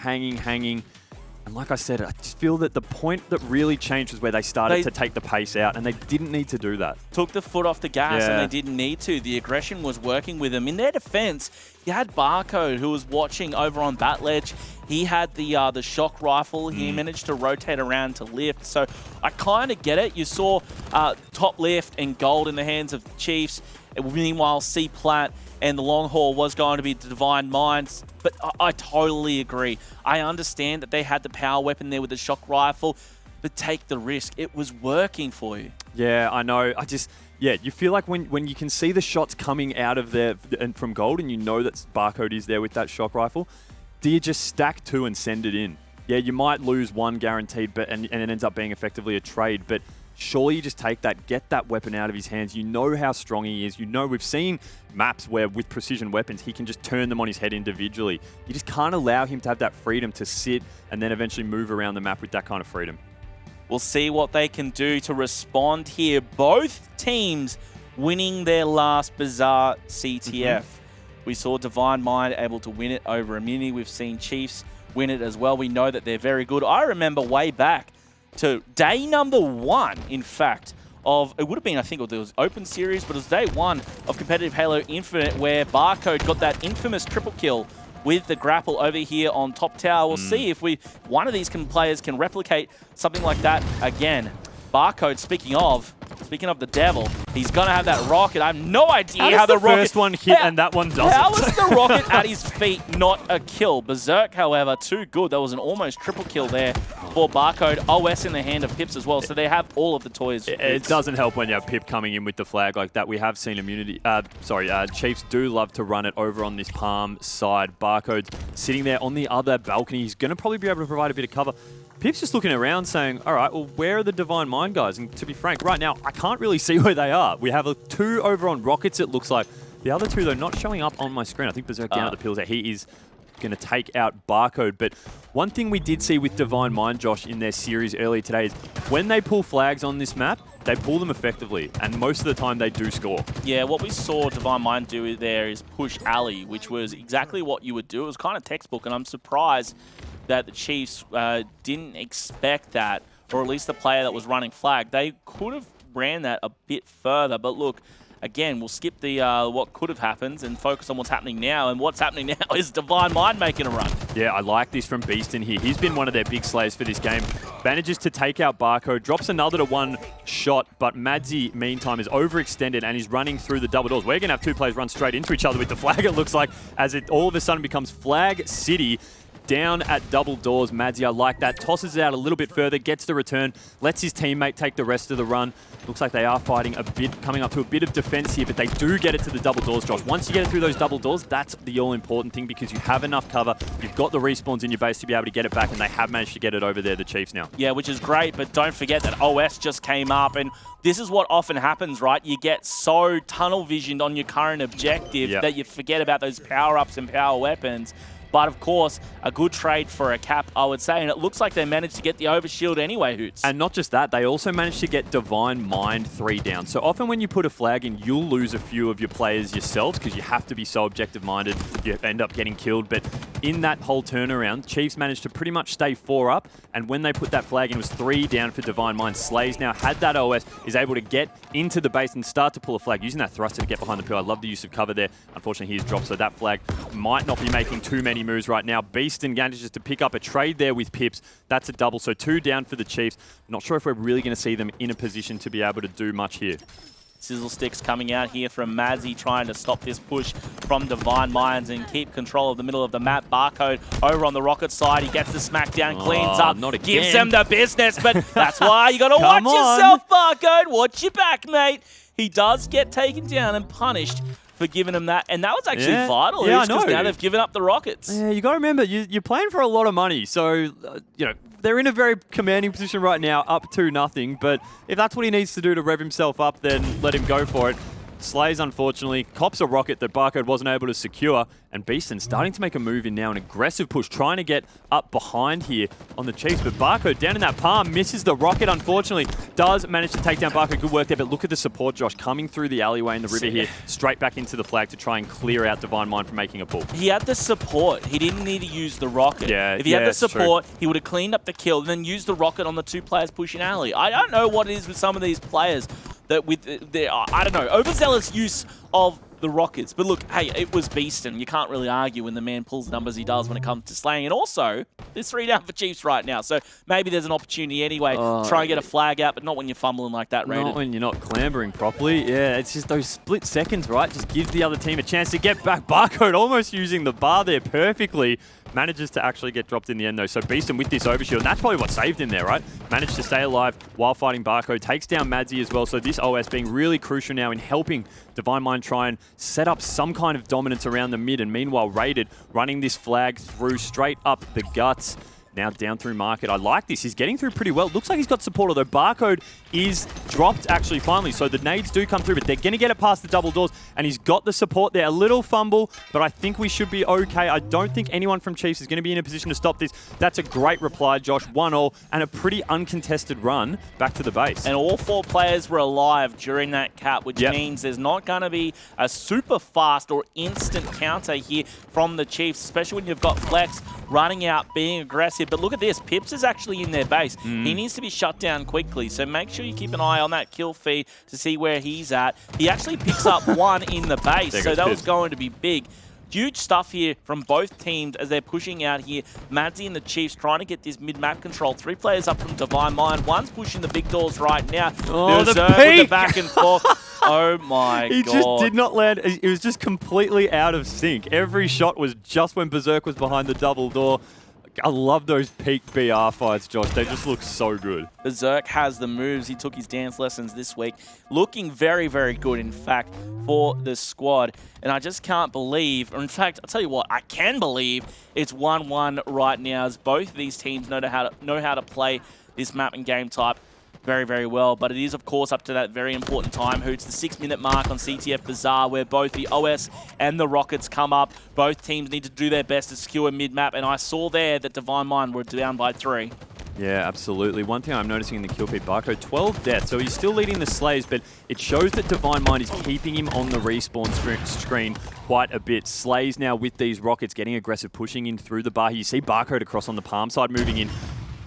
And like I said, I just feel that the point that really changed was where they started to take the pace out, and they didn't need to do that. Took the foot off the gas, and they didn't need to. The aggression was working with them. In their defense, you had Barcode, who was watching over on that ledge. He had the shock rifle. He managed to rotate around to lift. So I kind of get it. You saw top left and gold in the hands of the Chiefs. Meanwhile, C-Plat, and the long haul was going to be Divine Minds. But I totally agree. I understand that they had the power weapon there with the shock rifle, but take the risk. It was working for you. Yeah, I know. Yeah, you feel like when you can see the shots coming out of there and from gold, and you know that Barcode is there with that shock rifle, do you just stack 2 and send it in? Yeah, you might lose 1 guaranteed, but and it ends up being effectively a trade, but surely you just take that, get that weapon out of his hands. You know how strong he is. You know, we've seen maps where with precision weapons, he can just turn them on his head individually. You just can't allow him to have that freedom to sit and then eventually move around the map with that kind of freedom. We'll see what they can do to respond here. Both teams winning their last Bazaar CTF. We saw Divine Mind able to win it over Immunity. We've seen Chiefs win it as well. We know that they're very good. I remember way back to day number 1, in fact, of, it would have been, I think, it was Open Series, but it was day 1 of competitive Halo Infinite where Barcode got that infamous triple kill with the grapple over here on top tower. We'll see if one of these players can replicate something like that again. Barcode, speaking of the devil, he's going to have that rocket. I have no idea how the rocket... first one hit and that one doesn't? How was the rocket at his feet not a kill? BZIIRK, however, too good. That was an almost triple kill there for Barcode. OS in the hand of Pipz as well, so they have all of the toys. It doesn't help when you have Pip coming in with the flag like that. We have seen Chiefs do love to run it over on this palm side. Barcode's sitting there on the other balcony. He's going to probably be able to provide a bit of cover. Pip's just looking around saying, all right, well, where are the Divine Mind guys? And to be frank, right now, I can't really see where they are. We have 2 over on Rockets, it looks like. The other 2, though, not showing up on my screen. I think BZIIRK down at the pills there. He is going to take out Barcode. But one thing we did see with Divine Mind, Josh, in their series earlier today is when they pull flags on this map, they pull them effectively. And most of the time, they do score. Yeah, what we saw Divine Mind do there is push alley, which was exactly what you would do. It was kind of textbook, and I'm surprised that the Chiefs didn't expect that, or at least the player that was running flag. They could have ran that a bit further, but look, again, we'll skip the what could have happened and focus on what's happening now, and what's happening now is Divine Mind making a run. Yeah, I like this from Beastn here. He's been one of their big slays for this game. Manages to take out Barcode, drops another to 1 shot, but Madsy, meantime, is overextended and is running through the double doors. We're going to have 2 players run straight into each other with the flag, it looks like, as it all of a sudden becomes Flag City. Down at double doors, Madsy, I like that. Tosses it out a little bit further, gets the return, lets his teammate take the rest of the run. Looks like they are fighting a bit, coming up to a bit of defense here, but they do get it to the double doors, Josh. Once you get it through those double doors, that's the all-important thing because you have enough cover. You've got the respawns in your base to be able to get it back, and they have managed to get it over there, the Chiefs now. Yeah, which is great, but don't forget that OS just came up, and this is what often happens, right? You get so tunnel-visioned on your current objective that you forget about those power-ups and power weapons. But of course, a good trade for a cap, I would say. And it looks like they managed to get the overshield anyway, Hoots. And not just that, they also managed to get Divine Mind 3 down. So often when you put a flag in, you'll lose a few of your players yourselves because you have to be so objective-minded. You end up getting killed. But in that whole turnaround, Chiefs managed to pretty much stay 4 up. And when they put that flag in, it was 3 down for Divine Mind. Slayz now had that OS, is able to get into the base and start to pull a flag, using that thruster to get behind the pill. I love the use of cover there. Unfortunately, he's dropped, so that flag might not be making too many moves right now. Beastn manages to pick up a trade there with Pipz. That's a double, so 2 down for the Chiefs. Not sure if we're really going to see them in a position to be able to do much here. Sizzle sticks coming out here from Madsy, trying to stop this push from Divine Minds and keep control of the middle of the map. Barcode over on the Rocket side. He gets the smackdown, cleans up, gives them the business, but that's why you got to watch yourself, Barcode. Watch your back, mate. He does get taken down and punished for giving him that, and that was actually vital. Yeah, I know. Now they've given up the Rockets. Yeah, you got to remember, you're playing for a lot of money, so you know they're in a very commanding position right now, up 2-0. But if that's what he needs to do to rev himself up, then let him go for it. Slayz, unfortunately, cops a rocket that Barcode wasn't able to secure, and Beastn starting to make a move in now, an aggressive push, trying to get up behind here on the Chiefs, but Barcode down in that palm, misses the rocket, unfortunately, does manage to take down Barcode. Good work there, but look at the support, Josh, coming through the alleyway in the river here, straight back into the flag to try and clear out Divine Mind from making a pull. He had the support. He didn't need to use the rocket. Yeah, if he had the support, he would have cleaned up the kill and then used the rocket on the 2 players pushing alley. I don't know what it is with some of these players that with their, I don't know, overzealous use of the Rockets. But look, hey, it was Beastn. You can't really argue when the man pulls the numbers he does when it comes to slaying. And also, there's 3 down for Chiefs right now, so maybe there's an opportunity anyway to try and get a flag out, but not when you're fumbling like that, Raiden. Not when you're not clambering properly. Yeah, it's just those split seconds, right? Just gives the other team a chance to get back. Barcode almost using the bar there perfectly. Manages to actually get dropped in the end, though. So Beastn with this overshield, and that's probably what saved him there, right? Managed to stay alive while fighting Barcode. Takes down Madsy as well. So this OS being really crucial now in helping Divine Mind try and set up some kind of dominance around the mid. And meanwhile, Rated running this flag through straight up the guts. Now down through market. I like this. He's getting through pretty well. Looks like he's got support, although Barcode is dropped actually finally. So the nades do come through, but they're going to get it past the double doors. And he's got the support there. A little fumble, but I think we should be okay. I don't think anyone from Chiefs is going to be in a position to stop this. That's a great reply, Josh. 1-all and a pretty uncontested run back to the base. And all 4 players were alive during that cap, which means there's not going to be a super fast or instant counter here from the Chiefs, especially when you've got Flex running out, being aggressive. But look at this. Pipz is actually in their base. He needs to be shut down quickly, so make sure you keep an eye on that kill feed to see where he's at. He actually picks up 1 in the base, so that was going to be big. Huge stuff here from both teams as they're pushing out here. Madsy and the Chiefs trying to get this mid-map control. 3 players up from Divine Mind. One's pushing the big doors right now. Oh, the BZIIRK peak! with the back and forth. Oh my God. He just did not land. It was just completely out of sync. Every shot was just when BZIIRK was behind the double door. I love those peak BR fights, Josh. They just look so good. BZIIRK has the moves. He took his dance lessons this week. Looking very, very good, in fact, for the squad. And I just can't believe, or in fact, I'll tell you what, I can believe it's 1-1 right now as both of these teams know how to play this map and game type very, very well. But it is, of course, up to that very important time. Hoots the 6-minute mark on CTF Bazaar, where both the OS and the Rockets come up. Both teams need to do their best to secure mid-map, and I saw there that Divine Mind were down by 3. Yeah, absolutely. One thing I'm noticing in the kill feed, Barcode, 12 deaths. So he's still leading the Slayz, but it shows that Divine Mind is keeping him on the respawn screen quite a bit. Slayz now with these rockets getting aggressive, pushing in through the bar. You see Barcode across on the palm side moving in.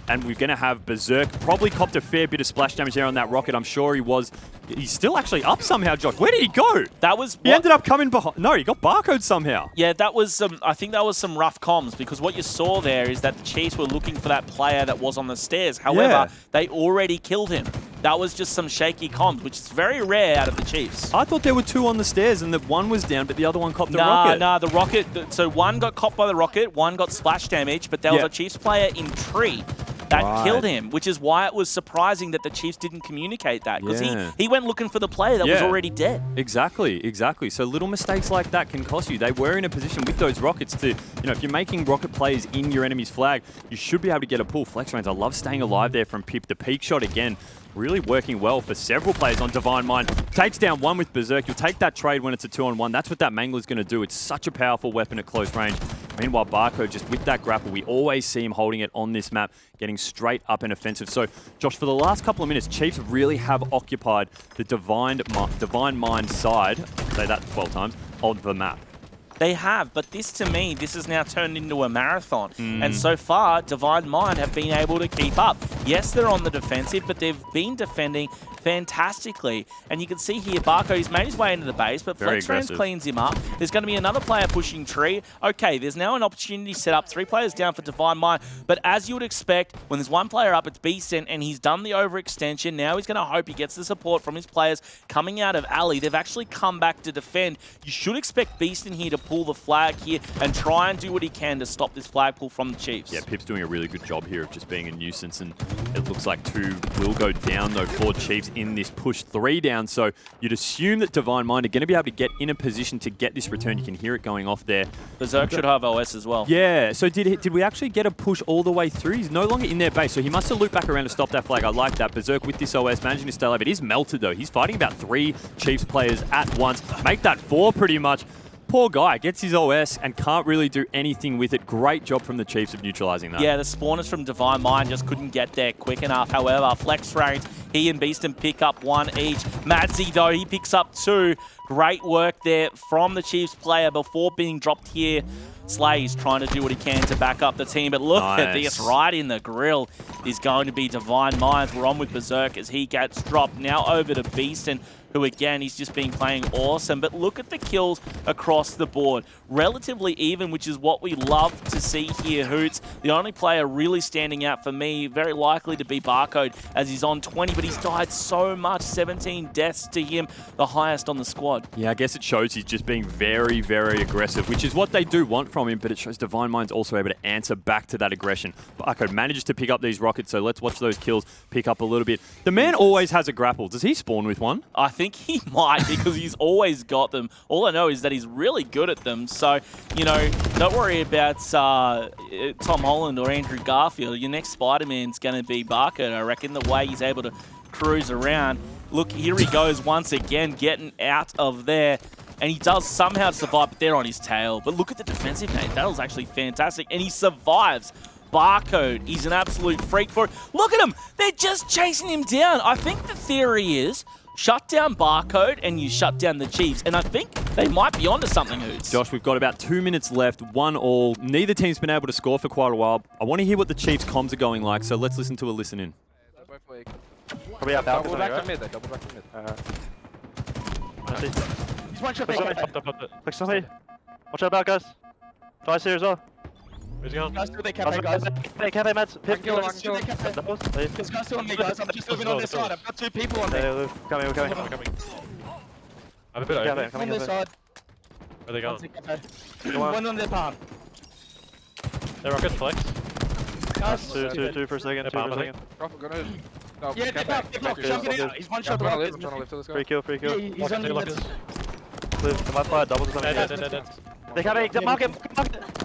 And we're going to have BZIIRK probably copped a fair bit of splash damage there on that rocket. I'm sure he was. He's still actually up somehow, Josh. Where did he go? That was. He ended up coming behind. No, he got Barcode somehow. Yeah, that was some. I think that was some rough comms, because what you saw there is that the Chiefs were looking for that player that was on the stairs. However, they already killed him. That was just some shaky comms, which is very rare out of the Chiefs. I thought there were 2 on the stairs and that one was down, but the other one copped the rocket. Nah, the rocket. So one got copped by the rocket, one got splash damage, but there was a Chiefs player in tree that killed him, which is why it was surprising that the Chiefs didn't communicate that, because he went looking for the player that was already dead. Exactly. So little mistakes like that can cost you. They were in a position with those rockets to, if you're making rocket plays in your enemy's flag, you should be able to get a pull. FlexRainZ, I love staying alive there from Pip. The peak shot again, really working well for several players on Divine Mind. Takes down 1 with BZIIRK. You'll take that trade when it's a 2-on-1. That's what that Mangler's going to do. It's such a powerful weapon at close range. Meanwhile, Barcode just with that grapple, we always see him holding it on this map, getting straight up and offensive. So, Josh, for the last couple of minutes, Chiefs really have occupied the Divine Mind side, say that 12 times, of the map. They have, but this, to me, this has now turned into a marathon. And so far, Divine Mind have been able to keep up. Yes, they're on the defensive, but they've been defending fantastically. And you can see here, Barcode, he's made his way into the base, but FlexRainZ cleans him up. There's going to be another player pushing tree. Okay, there's now an opportunity set up. 3 players down for Divine Mind. But as you would expect, when there's 1 player up, it's Beastn, and he's done the overextension. Now he's going to hope he gets the support from his players coming out of alley. They've actually come back to defend. You should expect Beastn here to pull the flag here and try and do what he can to stop this flag pull from the Chiefs. Yeah, Pip's doing a really good job here of just being a nuisance, and it looks like 2 will go down, though, for Chiefs in this push. 3 down, so you'd assume that Divine Mind are going to be able to get in a position to get this return. You can hear it going off there. BZIIRK should have OS as well. Yeah, so did we actually get a push all the way through? He's no longer in their base, so he must have looped back around to stop that flag. I like that. BZIIRK with this OS, managing to stay alive. It is melted, though. He's fighting about 3 Chiefs players at once. Make that 4 pretty much. Poor guy gets his OS and can't really do anything with it. Great job from the Chiefs of neutralizing that. Yeah, the spawners from Divine Mind just couldn't get there quick enough. However, FlexRainZ, he and Beastn pick up 1 each. Madsy, though, he picks up 2. Great work there from the Chiefs player before being dropped here. Slayz trying to do what he can to back up the team, but look at this, right in the grill is going to be Divine Minds. We're on with BZIIRK as he gets dropped. Now over to Beastn, who again, he's just been playing awesome. But look at the kills across the board. Relatively even, which is what we love to see here, Hoots. The only player really standing out for me, very likely to be Barcode, as he's on 20, but he's died so much. 17 deaths to him, the highest on the squad. Yeah, I guess it shows he's just being very, very aggressive, which is what they do want from him, but it shows Divine Mind's also able to answer back to that aggression. Barcode manages to pick up these rockets, so let's watch those kills pick up a little bit. The man always has a grapple. Does he spawn with one? I think he might, because he's always got them. All I know is that he's really good at them. So, you know, don't worry about Tom Holland or Andrew Garfield. Your next Spider-Man's going to be Barcode, I reckon, the way he's able to cruise around. Look, here he goes once again, getting out of there. And he does somehow survive, but they're on his tail. But look at the defensive, mate. That was actually fantastic. And he survives. Barcode, he's an absolute freak for it. Look at him. They're just chasing him down. I think the theory is shut down Barcode and you shut down the Chiefs. And I think they might be onto something, Hoots. Josh, we've got about 2 minutes left, 1-1. Neither team's been able to score for quite a while. I want to hear what the Chiefs' comms are going like, so let's listen to a listen in. They're both weak. Probably out Double balcony, back to right? mid, they double back to mid. He's one shot. Flex on me. Watch out about guys. Twice here as well. Where's he going? Guys, do they cafe, guys? Cafe, Mads. Pip, kill him, I can kill him. doubles. There's guys still on me, guys. I'm just moving on this side. I've got 2 people on me. We're coming, we're coming. I'm coming. I'm a bit Cafe, over. coming, On this cafe. side. Where are they going? Come on. One on their palm. They're rocket flex. Guys, Two for a second, They're 2 for a palm, I second. Drop, gonna. No, yeah, they're back. They're blocked. Jump it out. He's one shot the I'm rocket. trying to live to this guy. Free kill, free Yeah, kill. he's on the Lockers. Live, my fire, doubles or something. Dead. They can't mark him.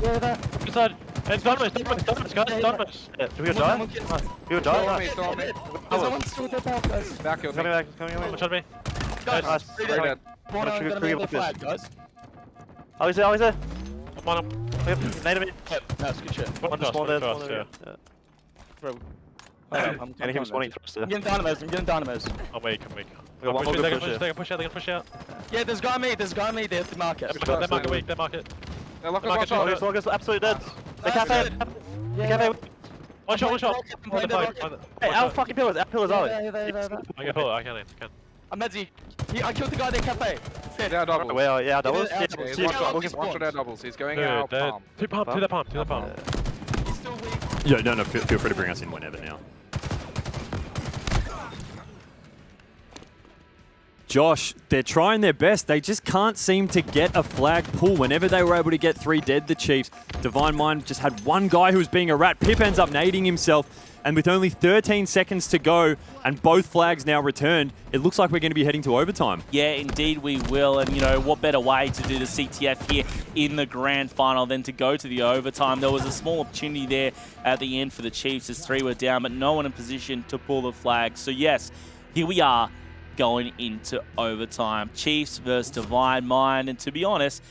Yeah, there. Good side. It's Donmus, guys, Donmus. Yeah, do we go die? We go Still on die? me, still on me. There's one still with their palm, guys. Back killed me. Coming back, coming back. Watch out me. Guys, Nice. three Very dead. dead. Corner, Trigger- gonna trigger be on their focus. flag, guys. Oh, he's there, oh, he's there. I'm on him. Nade me. Yep, that's good shit. One just spawned there, One spawned there. cross, Bro. And he keeps spawning thrust there. I'm getting dynamos. I'm getting dynamos. I'm weak. We got one more They good can push push, they here. can push out, they can push out. Yeah, there's a guy on me. There's a guy on me. They have to mark it. They mark it weak, they mark it. They're lockers, Market watch out. shot. Longest, absolutely dead. The Nice. cafe. The cafe. One shot. I'm On playing the the flag. rocket. Hey, our fucking pillars, are they? I can pull it, I can. I'm Madsy. I killed the guy in the cafe. Dead. Yeah, double. Well, yeah, doubles. Yeah, Yeah, Yeah, he's Yeah, one shot, locus one shot spawns. out doubles. He's going Dude, out they're palm. to the palm. He's still weak. Yeah, no, feel free to bring us in whenever now. Josh, they're trying their best. They just can't seem to get a flag pull. Whenever they were able to get 3 dead, the Chiefs, Divine Mind just had one guy who was being a rat. Pip ends up nading himself. And with only 13 seconds to go and both flags now returned, it looks like we're going to be heading to overtime. Yeah, indeed we will. And, you know, what better way to do the CTF here in the grand final than to go to the overtime. There was a small opportunity there at the end for the Chiefs as 3 were down, but no one in position to pull the flag. So, yes, here we are going into overtime. Chiefs versus Divine Mind. And to be honest,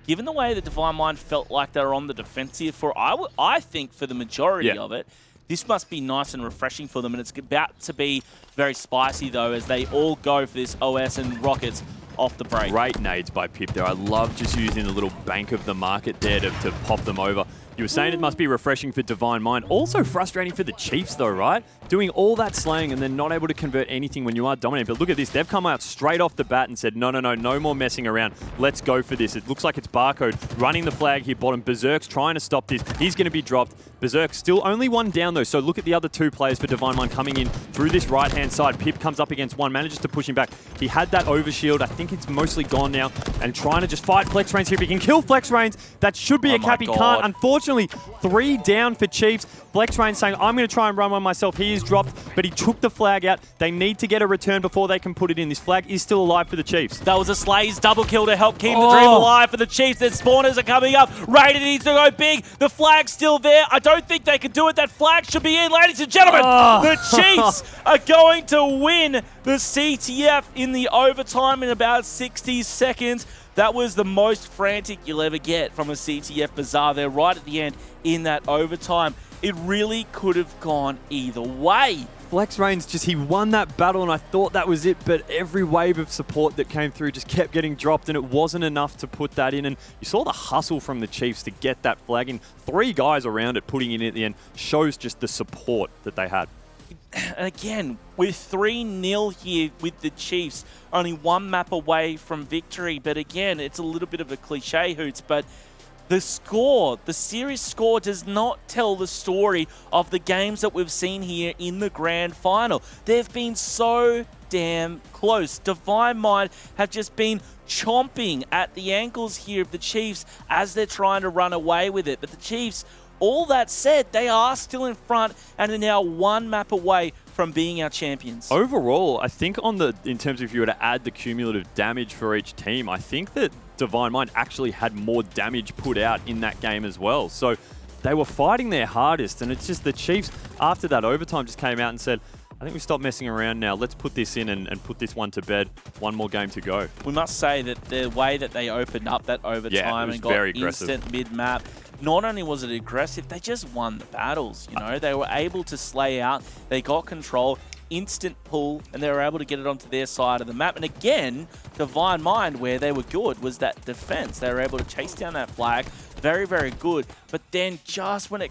given the way that Divine Mind felt like they were on the defensive for, I think for the majority of it, this must be nice and refreshing for them, and it's about to be very spicy, though, as they all go for this OS and rockets off the break. Great nades by Pip there. I love just using the little bank of the market there to pop them over. You were saying it must be refreshing for Divine Mind. Also frustrating for the Chiefs, though, right? Doing all that slaying and then not able to convert anything when you are dominant. But look at this. They've come out straight off the bat and said, no more messing around. Let's go for this. It looks like it's Barcode running the flag here bottom. BZIIRK's trying to stop this. He's going to be dropped. BZIIRK still only one down, though. So look at the other 2 players for Divine Mind coming in through this right-hand side. Pip comes up against one, manages to push him back. He had that overshield. I think it's mostly gone now. And trying to just fight FlexRainZ here. If he can kill FlexRainZ, that should be a cap. He can't. Unfortunately, 3 down for Chiefs. FlexRainZ saying, I'm going to try and run one myself. He is dropped, but he took the flag out. They need to get a return before they can put it in. This flag is still alive for the Chiefs. That was a Slayz double kill to help keep the dream alive for the Chiefs. Their spawners are coming up. Raiden needs to go big. The flag's still there. I don't think they can do it. That flag should be in, ladies and gentlemen. The Chiefs are going to win the CTF in the overtime in about 60 seconds. That was the most frantic you'll ever get from a CTF Bazaar there right at the end in that overtime. It really could have gone either way. FlexRainZ just, he won that battle and I thought that was it, but every wave of support that came through just kept getting dropped and it wasn't enough to put that in. And you saw the hustle from the Chiefs to get that flag in. 3 guys around it putting it in at the end shows just the support that they had. again, we're 3-0 here with the Chiefs, only one map away from victory. But again, it's a little bit of a cliche, Hoots, but the score, the series score, does not tell the story of the games that we've seen here in the grand final. They've been so damn close. Divine Mind have just been chomping at the ankles here of the Chiefs as they're trying to run away with it. But the Chiefs, all that said, they are still in front and are now one map away from being our champions. Overall, I think in terms of if you were to add the cumulative damage for each team, I think that Divine Mind actually had more damage put out in that game as well. So they were fighting their hardest, and it's just the Chiefs, after that overtime, just came out and said, I think we stopped messing around now. Let's put this in and put this one to bed. One more game to go. We must say that the way that they opened up that overtime and got instant mid-map, not only was it aggressive, they just won the battles, you know. They were able to slay out, they got control, instant pull, and they were able to get it onto their side of the map. And again, Divine Mind, where they were good, was that defense. They were able to chase down that flag. Very, very good. But then just when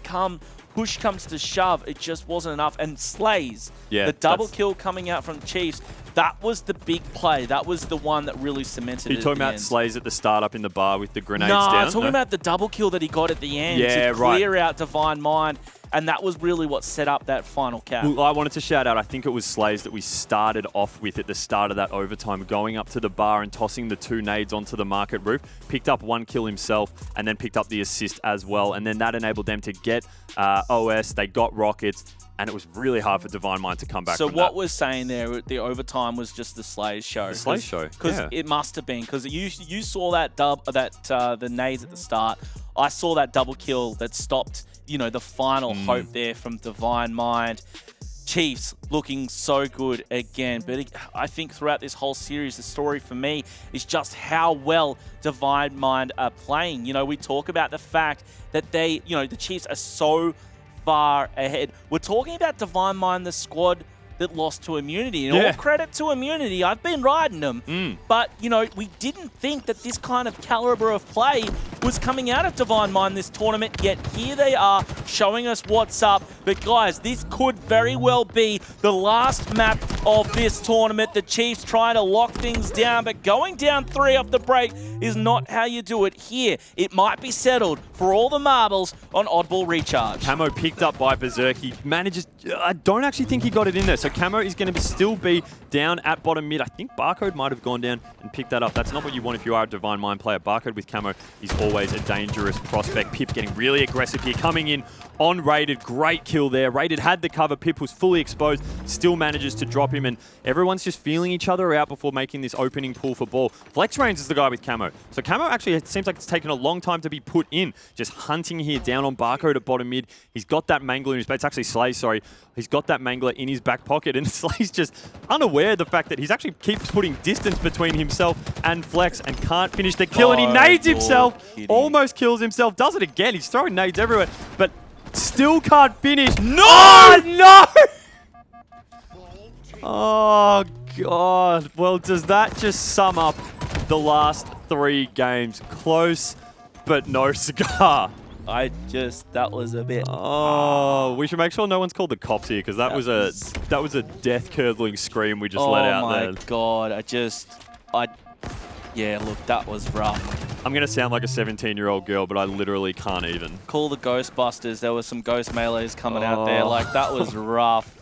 push comes to shove, it just wasn't enough. And Slayz, the double kill coming out from the Chiefs, that was the big play. That was the one that really cemented it. Are you talking about Slayz at the start up in the bar with the grenades down? No, I'm talking about the double kill that he got at the end to clear out Divine Mind. And that was really what set up that final cap. Well, I wanted to shout out, I think it was Slayz that we started off with at the start of that overtime, going up to the bar and tossing the 2 nades onto the market roof, picked up 1 kill himself, and then picked up the assist as well. And then that enabled them to get OS, they got rockets, and it was really hard for Divine Mind to come back So from what that. we're saying there, the overtime was just the Slayz show. The Slayz show, Because it must have been, because you saw that the nades at the start. I saw that double kill that stopped, you know, the final hope there from Divine Mind. Chiefs looking so good again. But I think throughout this whole series, the story for me is just how well Divine Mind are playing. You know, we talk about the fact that the Chiefs are so far ahead. We're talking about Divine Mind, the squad that lost to Immunity. And all credit to Immunity. I've been riding them. But, you know, we didn't think that this kind of caliber of play was coming out of Divine Mind this tournament, yet here they are showing us what's up. But guys, this could very well be the last map of this tournament. The Chiefs trying to lock things down, but going down 3 off the break is not how you do it here. It might be settled for all the marbles on Oddball Recharge. Camo picked up by BZIIRK. He manages, I don't actually think he got it in there. So Camo is going to still be down at bottom mid. I think Barcode might have gone down and picked that up. That's not what you want if you are a Divine Mind player. Barcode with Camo is always a dangerous prospect. Pip getting really aggressive here, coming in on Rated. Great kill there. Rated had the cover. Pip was fully exposed, still manages to drop him, and everyone's just feeling each other out before making this opening pull for ball. FlexRainZ is the guy with Camo. So Camo actually, it seems like it's taken a long time to be put in. Just hunting here down on Barcode at bottom mid. He's got that mangler in his back. It's actually Slayz, sorry. He's got that mangler in his back pocket, and Slayz just unaware of the fact that he's actually keeps putting distance between himself and Flex and can't finish the kill, and he nades himself, almost kills himself, does it again. He's throwing nades everywhere, but still can't finish. No! Oh, no! Oh, God. Well, does that just sum up the last 3 games? Close, but no cigar. That was a bit... Oh, we should make sure no one's called the cops here, because that was a death-curdling scream we just let out there. Oh, my God. Yeah, look, that was rough. I'm going to sound like a 17-year-old girl, but I literally can't even. Call the Ghostbusters. There was some ghost melees coming out there. Like, that was rough.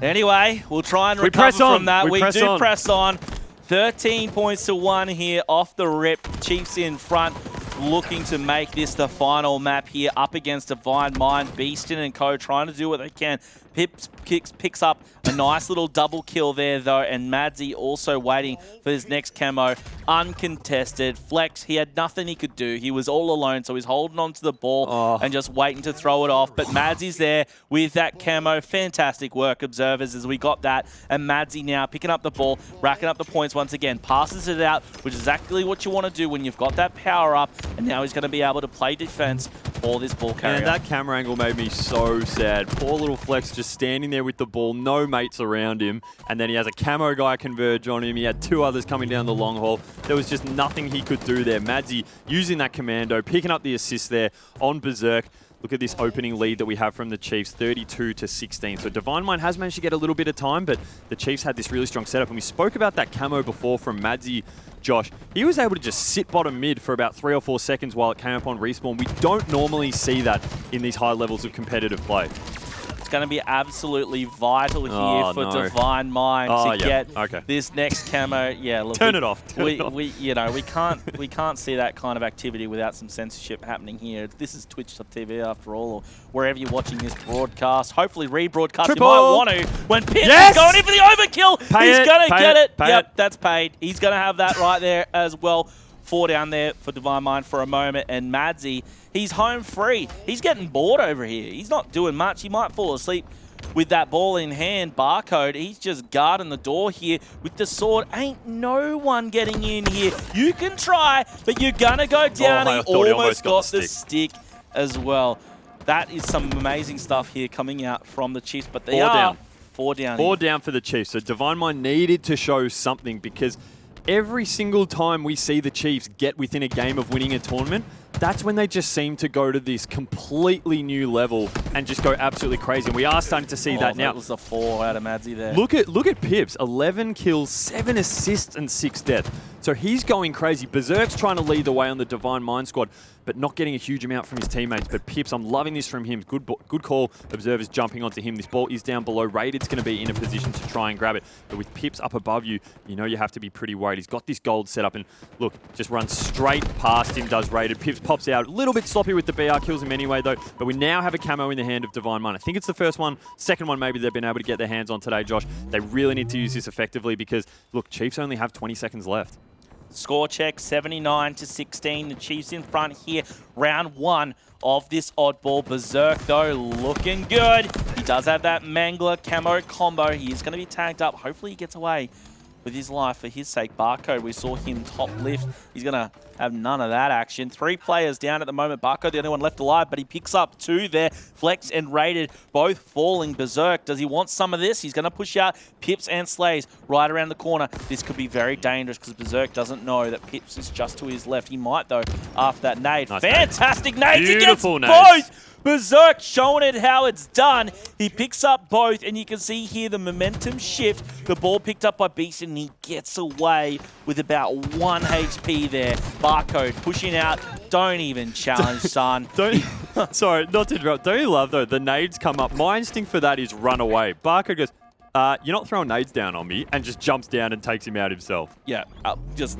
Anyway, we'll try and recover from that. We do press on. 13 points to 1 here off the rip. Chiefs in front, looking to make this the final map here up against Divine Mind. Beastn and co trying to do what they can. Pipz picks up a nice little double kill there, though, and Madsy also waiting for his next camo. Uncontested. Flex, he had nothing he could do. He was all alone, so he's holding on to the ball and just waiting to throw it off. But Madsy's there with that camo. Fantastic work, observers, as we got that. And Madsy now picking up the ball, racking up the points once again. Passes it out, which is exactly what you want to do when you've got that power up. And now he's going to be able to play defense for this ball carrier. And that camera angle made me so sad. Poor little Flex just standing there with the ball, no mates around him, and then he has a camo guy converge on him. He had 2 others coming down the long haul. There was just nothing he could do there. Madsy using that commando, picking up the assist there on BZIIRK. Look at this opening lead that we have from the Chiefs, 32-16. So Divine Mind has managed to get a little bit of time, but the Chiefs had this really strong setup. And we spoke about that camo before from Madsy, Josh. He was able to just sit bottom mid for about 3 or 4 seconds while it came up on respawn. We don't normally see that in these high levels of competitive play. It's going to be absolutely vital here for Divine Mind to get this next camo. Yeah, look, Turn it off. We can't see that kind of activity without some censorship happening here. This is Twitch.tv after all, or wherever you're watching this broadcast. Hopefully rebroadcast. Triple. You might want to. When Pipz is going in for the overkill, he's going to get it. Yep, that's paid. He's going to have that right there as well. 4 down there for Divine Mind for a moment, and Madsy, he's home free. He's getting bored over here. He's not doing much. He might fall asleep with that ball in hand. Barcode, he's just guarding the door here with the sword. Ain't no one getting in here. You can try, but you're gonna go down. He almost got the stick as well. That is some amazing stuff here coming out from the Chiefs, but they are 4 down. 4 down for the Chiefs. So Divine Mind needed to show something, because every single time we see the Chiefs get within a game of winning a tournament, that's when they just seem to go to this completely new level and just go absolutely crazy. And we are starting to see that now. That was a 4 out of Madsy there. Look at Pipz, 11 kills, 7 assists, and 6 deaths. So he's going crazy. BZIIRK's trying to lead the way on the Divine Mind squad, but not getting a huge amount from his teammates. But Pipz, I'm loving this from him. Good call. Observers jumping onto him. This ball is down below. Raided's going to be in a position to try and grab it. But with Pipz up above you, you know you have to be pretty worried. He's got this gold set up, and look, just runs straight past him, does Raided. Pipz pops out. A little bit sloppy with the BR, kills him anyway, though. But we now have a camo in the hand of Divine Mind. I think it's the first one. Second one maybe they've been able to get their hands on today, Josh. They really need to use this effectively because, look, Chiefs only have 20 seconds left. Score check, 79-16. The Chiefs in front here. Round 1 of this oddball. BZIIRK, though, looking good. He does have that Mangler camo combo. He is going to be tagged up. Hopefully he gets away with his life for his sake. Barcode, we saw him top lift. He's going to have none of that action. 3 players down at the moment. Barcode, the only one left alive, but he picks up 2 there. Flex and Raided, both falling. BZIIRK, does he want some of this? He's going to push out Pipz and Slayz right around the corner. This could be very dangerous because BZIIRK doesn't know that Pipz is just to his left. He might, though, after that nade. Nice Fantastic nade. He gets both. BZIIRK showing it how it's done. He picks up both, and you can see here the momentum shift. The ball picked up by Beastn, and he gets away with about 1 HP there. Barcode pushing out. Don't even challenge, son. Sorry, not to interrupt. Don't you love, though, the nades come up. My instinct for that is run away. Barcode goes, you're not throwing nades down on me, and just jumps down and takes him out himself. Yeah,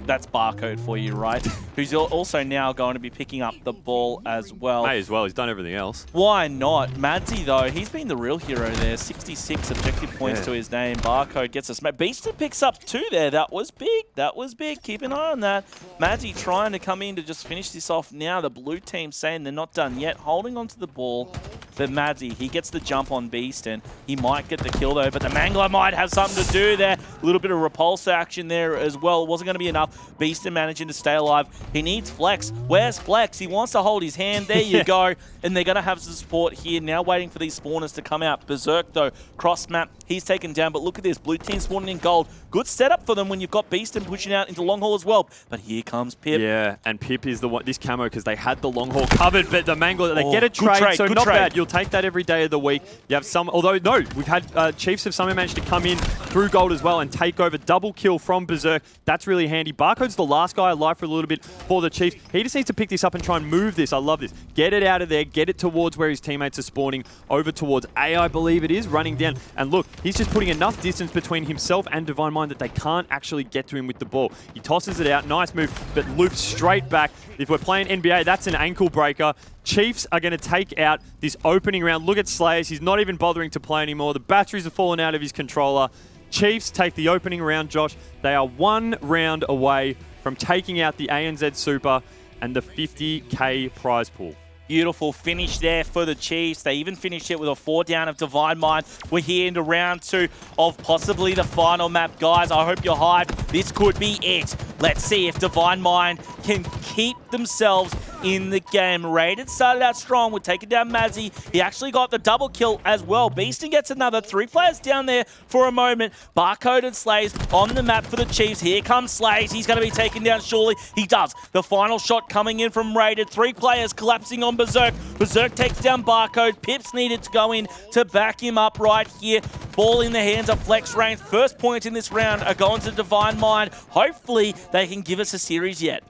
that's Barcode for you, right? Who's also now going to be picking up the ball as well. May as well. He's done everything else. Why not? Madsy, though, he's been the real hero there. 66 objective points to his name. Barcode gets a smack. Beastn picks up 2 there. That was big. That was big. Keep an eye on that. Madsy trying to come in to just finish this off now. The blue team saying they're not done yet. Holding onto the ball. But Madsy, he gets the jump on Beastn. He might get the kill, though, but the Mangler might have something to do there. A little bit of repulse action there as well. It wasn't going to be enough. Beastn managing to stay alive. He needs Flex. Where's Flex? He wants to hold his hand. There you go. And they're going to have some support here. Now waiting for these spawners to come out. BZIIRK, though, cross map. He's taken down. But look at this. Blue team spawning in gold. Good setup for them when you've got Beastn pushing out into long haul as well. But here comes Pip. Yeah, and Pip is the one, this camo, because they had the long haul covered, but the Mangler, they get a trade, so not bad. You'll take that every day of the week. You have some, although no, we've had Chiefs have somehow managed to come in through gold as well and take over. Double kill from BZIIRK. That's really handy. Barcode's the last guy alive for a little bit for the Chiefs. He just needs to pick this up and try and move this. I love this. Get it out of there. Get it towards where his teammates are spawning. Over towards A, I believe it is, running down. And look, he's just putting enough distance between himself and Divine Mind that they can't actually get to him with the ball. He tosses it out. Nice move, but loops straight back. If we're playing NBA, that's an ankle breaker. Chiefs are going to take out this opening round. Look at Slayz. He's not even bothering to play anymore. The batteries have fallen out of his controller. Chiefs take the opening round, Josh. They are 1 round away from taking out the ANZ Super and the 50K prize pool. Beautiful finish there for the Chiefs. They even finished it with a 4 down of Divine Mind. We're here into round 2 of possibly the final map. Guys, I hope you're hyped. This could be it. Let's see if Divine Mind can keep themselves in the game. Raided started out strong. We're taking down Madsy. He actually got the double kill as well. Beastn gets another. 3 players down there for a moment. Barcode and Slayz on the map for the Chiefs. Here comes Slayz. He's going to be taken down surely. He does. The final shot coming in from Raided. 3 players collapsing on BZIIRK. BZIIRK takes down Barcode. Pipz needed to go in to back him up right here. Ball in the hands of FlexRainZ. First point in this round are going to Divine Mind. Hopefully they can give us a series yet.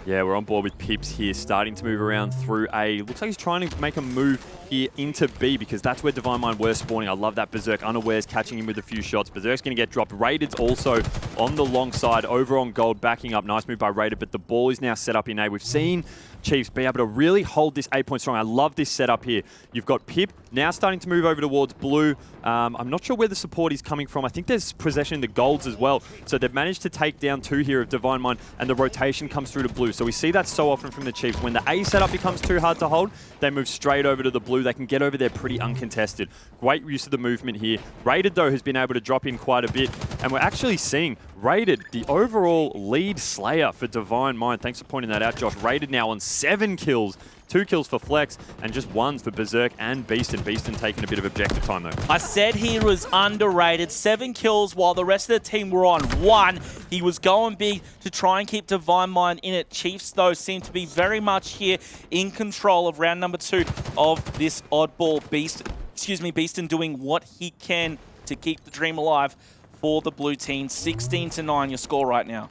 Yeah, we're on board with Pipz here, starting to move around through A. Looks like he's trying to make a move here into B because that's where Divine Mind were spawning. I love that. BZIIRK unawares catching him with a few shots. BZIIRK's going to get dropped. Raided's also on the long side, over on gold, backing up. Nice move by Raided, but the ball is now set up in A. We've seen Chiefs be able to really hold this 8-point strong. I love this setup here. You've got Pip now starting to move over towards blue. I'm not sure where the support is coming from. I think there's possession in the golds as well. So they've managed to take down 2 here of Divine Mind, and the rotation comes through to blue. So we see that so often from the Chiefs. When the A setup becomes too hard to hold, they move straight over to the blue. They can get over there pretty uncontested. Great use of the movement here. Raided, though, has been able to drop in quite a bit. And we're actually seeing Raided, the overall lead slayer for Divine Mind. Thanks for pointing that out, Josh. Raided now on 7 kills. 2 kills for Flex and just 1s for BZIIRK and Beastn. Beastn taking a bit of objective time though. I said he was underrated. 7 kills while the rest of the team were on 1. He was going big to try and keep Divine Mind in it. Chiefs though seem to be very much here in control of round number 2 of this oddball. Beastn doing what he can to keep the dream alive for the blue team. 16-9 your score right now.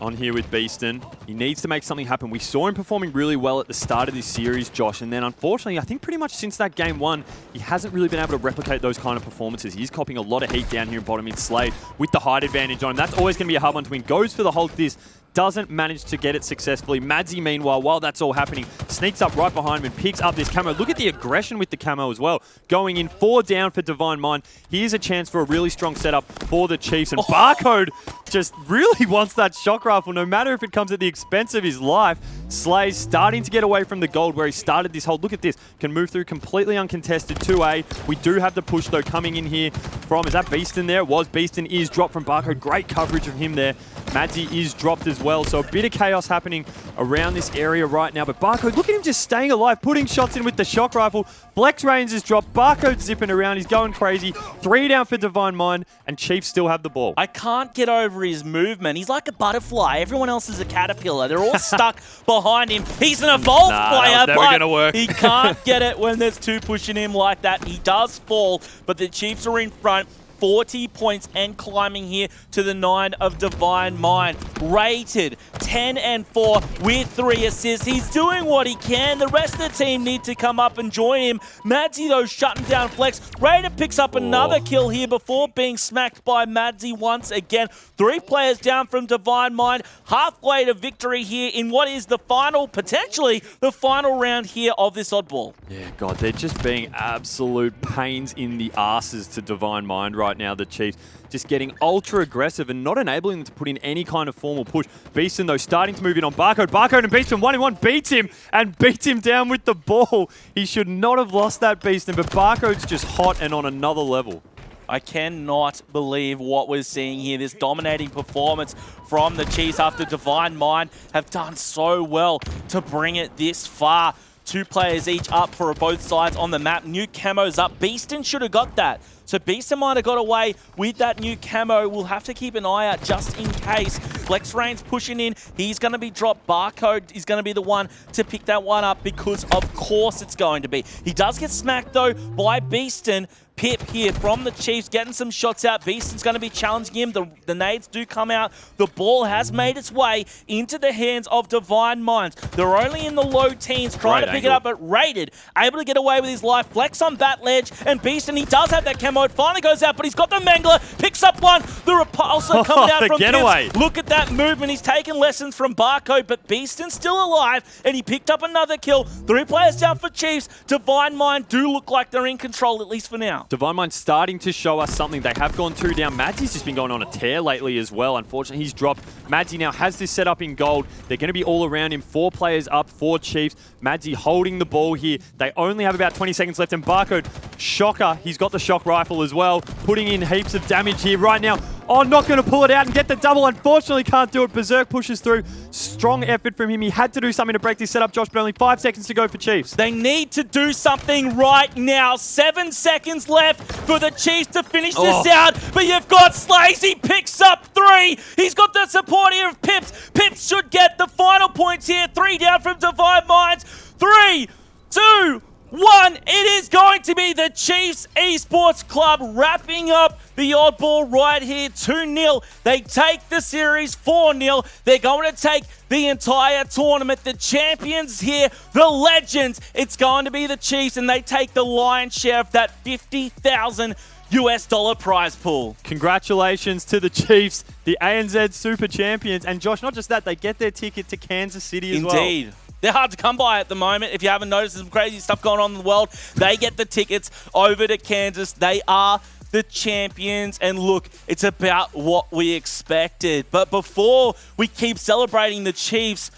On here with Beastn. He needs to make something happen. We saw him performing really well at the start of this series, Josh, and then unfortunately, I think pretty much since that game 1, he hasn't really been able to replicate those kind of performances. He's copying a lot of heat down here in bottom mid Slayz with the height advantage on him. That's always going to be a hard one to win. Goes for the hold this. Doesn't manage to get it successfully. Madsy, meanwhile, while that's all happening, sneaks up right behind him and picks up this camo. Look at the aggression with the camo as well. Going in 4 down for Divine Mind. Here's a chance for a really strong setup for the Chiefs. And Barcode just really wants that shock rifle, no matter if it comes at the expense of his life. Slayz starting to get away from the gold where he started this hold. Look at this. Can move through completely uncontested 2A. We do have the push, though, coming in here from... Is that Beastn there? It was. Beastn is dropped from Barcode. Great coverage of him there. Madsy is dropped as well. So a bit of chaos happening around this area right now. But Barcode, look at him just staying alive, putting shots in with the shock rifle. FlexRainZ is dropped. Barcode zipping around. He's going crazy. 3 down for Divine Mind, and Chiefs still have the ball. I can't get over his movement. He's like a butterfly. Everyone else is a caterpillar. They're all stuck behind him. He's an evolved player, never gonna work. He can't get it when there's 2 pushing him like that. He does fall, but the Chiefs are in front. 40 points and climbing here to the 9 of Divine Mind. Rated 10-4 with 3 assists. He's doing what he can. The rest of the team need to come up and join him. Madsy, though, shutting down Flex. Rated picks up another kill here before being smacked by Madsy once again. 3 players down from Divine Mind. Halfway to victory here in what is the final, potentially the final round here of this oddball. Yeah, God, they're just being absolute pains in the asses to Divine Mind right now, the Chiefs. Just getting ultra aggressive and not enabling them to put in any kind of formal push. Beastn, though, starting to move in on Barcode. Barcode and Beastn 1-1 beats him and beats him down with the ball. He should not have lost that, Beastn, but Barcode's just hot and on another level. I cannot believe what we're seeing here. This dominating performance from the Chiefs after Divine Mind have done so well to bring it this far. 2 players each up for both sides on the map. New camos up. Beastn should have got that. So Beastn might have got away with that new camo. We'll have to keep an eye out just in case. FlexRainZ pushing in. He's going to be dropped. Barcode is going to be the one to pick that one up because of course it's going to be. He does get smacked though by Beastn. Pip here from the Chiefs getting some shots out. Beastn's going to be challenging him. The nades do come out. The ball has made its way into the hands of Divine Minds. They're only in the low teens trying to pick it up, but Raided able to get away with his life. Flex on that ledge, and Beastn, he does have that camo. It finally goes out, but he's got the Mangler. Picks up one. The repulsor coming out from Pipz. Look at that movement. He's taken lessons from Barcode, but Beastn's still alive, and he picked up another kill. 3 players down for Chiefs. Divine Mind do look like they're in control, at least for now. Divine Mind starting to show us something. They have gone 2 down. Madsy's just been going on a tear lately as well. Unfortunately, he's dropped. Madsy now has this set up in gold. They're going to be all around him. 4 players up, 4 Chiefs. Madsy holding the ball here. They only have about 20 seconds left, and Barcode, shocker, he's got the shock rifle as well, putting in heaps of damage here right now. Oh, not going to pull it out and get the double. Unfortunately, can't do it. BZIIRK pushes through. Strong effort from him. He had to do something to break this setup, Josh, but only 5 seconds to go for Chiefs. They need to do something right now. 7 seconds left for the Chiefs to finish this out. But you've got Slayz. He picks up 3. He's got the support here of Pipz. Pipz should get the final points here. 3 down from Divine Minds. 3, 2, 1. It is going to be the Chiefs Esports Club wrapping up the Oddball right here. 2-0. They take the series 4-0. They're going to take the entire tournament. The champions here, the legends. It's going to be the Chiefs, and they take the lion's share of that $50,000 US prize pool. Congratulations to the Chiefs, the ANZ Super Champions. And Josh, not just that, they get their ticket to Kansas City as well. Indeed. They're hard to come by at the moment. If you haven't noticed, there's some crazy stuff going on in the world. They get the tickets over to Kansas. They are the champions. And look, it's about what we expected. But before we keep celebrating the Chiefs,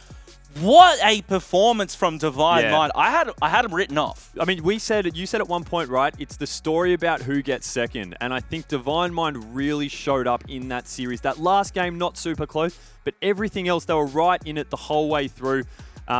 what a performance from Divine Mind. I had him written off. I mean, you said at one point, right, it's the story about who gets second. And I think Divine Mind really showed up in that series. That last game, not super close, but everything else, they were right in it the whole way through.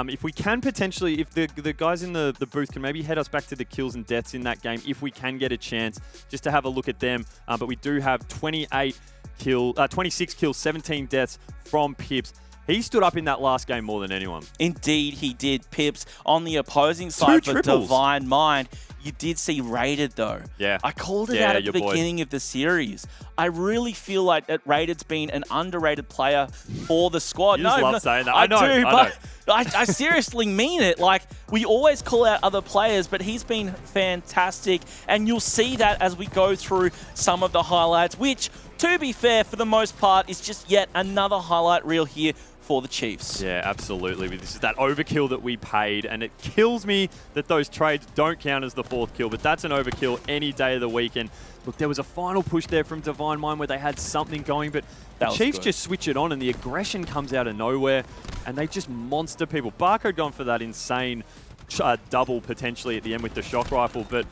If we can potentially, if the guys in the booth can maybe head us back to the kills and deaths in that game, if we can get a chance, just to have a look at them. But we do have 26 kills, 17 deaths from Pipz. He stood up in that last game more than anyone. Indeed, he did. Pipz on the opposing side for Divine Mind. You did see Rated, though. Yeah. I called it out at the beginning of the series. I really feel like that Rated's been an underrated player for the squad. You just love saying that. I do, but I seriously mean it. Like, we always call out other players, but he's been fantastic. And you'll see that as we go through some of the highlights, which, to be fair, for the most part, is just yet another highlight reel here for the Chiefs. Yeah, absolutely. This is that overkill that we paid, and it kills me that those trades don't count as the 4th kill, but that's an overkill any day of the week. And look, there was a final push there from Divine Mind where they had something going, but the Chiefs just switch it on, and the aggression comes out of nowhere, and they just monster people. Barcode gone for that insane double potentially at the end with the shock rifle, but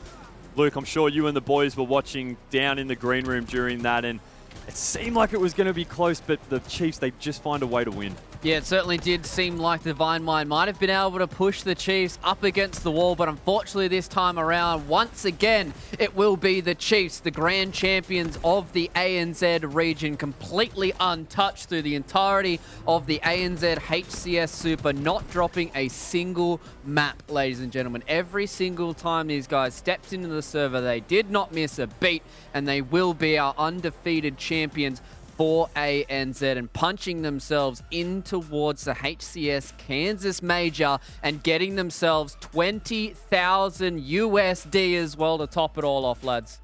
Luke, I'm sure you and the boys were watching down in the green room during that, and it seemed like it was going to be close, but the Chiefs, they just find a way to win. Yeah, it certainly did seem like Divine Mind might have been able to push the Chiefs up against the wall, but unfortunately this time around, once again, it will be the Chiefs, the grand champions of the ANZ region, completely untouched through the entirety of the ANZ HCS Super, not dropping a single map, ladies and gentlemen. Every single time these guys stepped into the server, they did not miss a beat, and they will be our undefeated champions for ANZ, and punching themselves in towards the HCS Kansas Major and getting themselves 20,000 USD as well to top it all off, lads.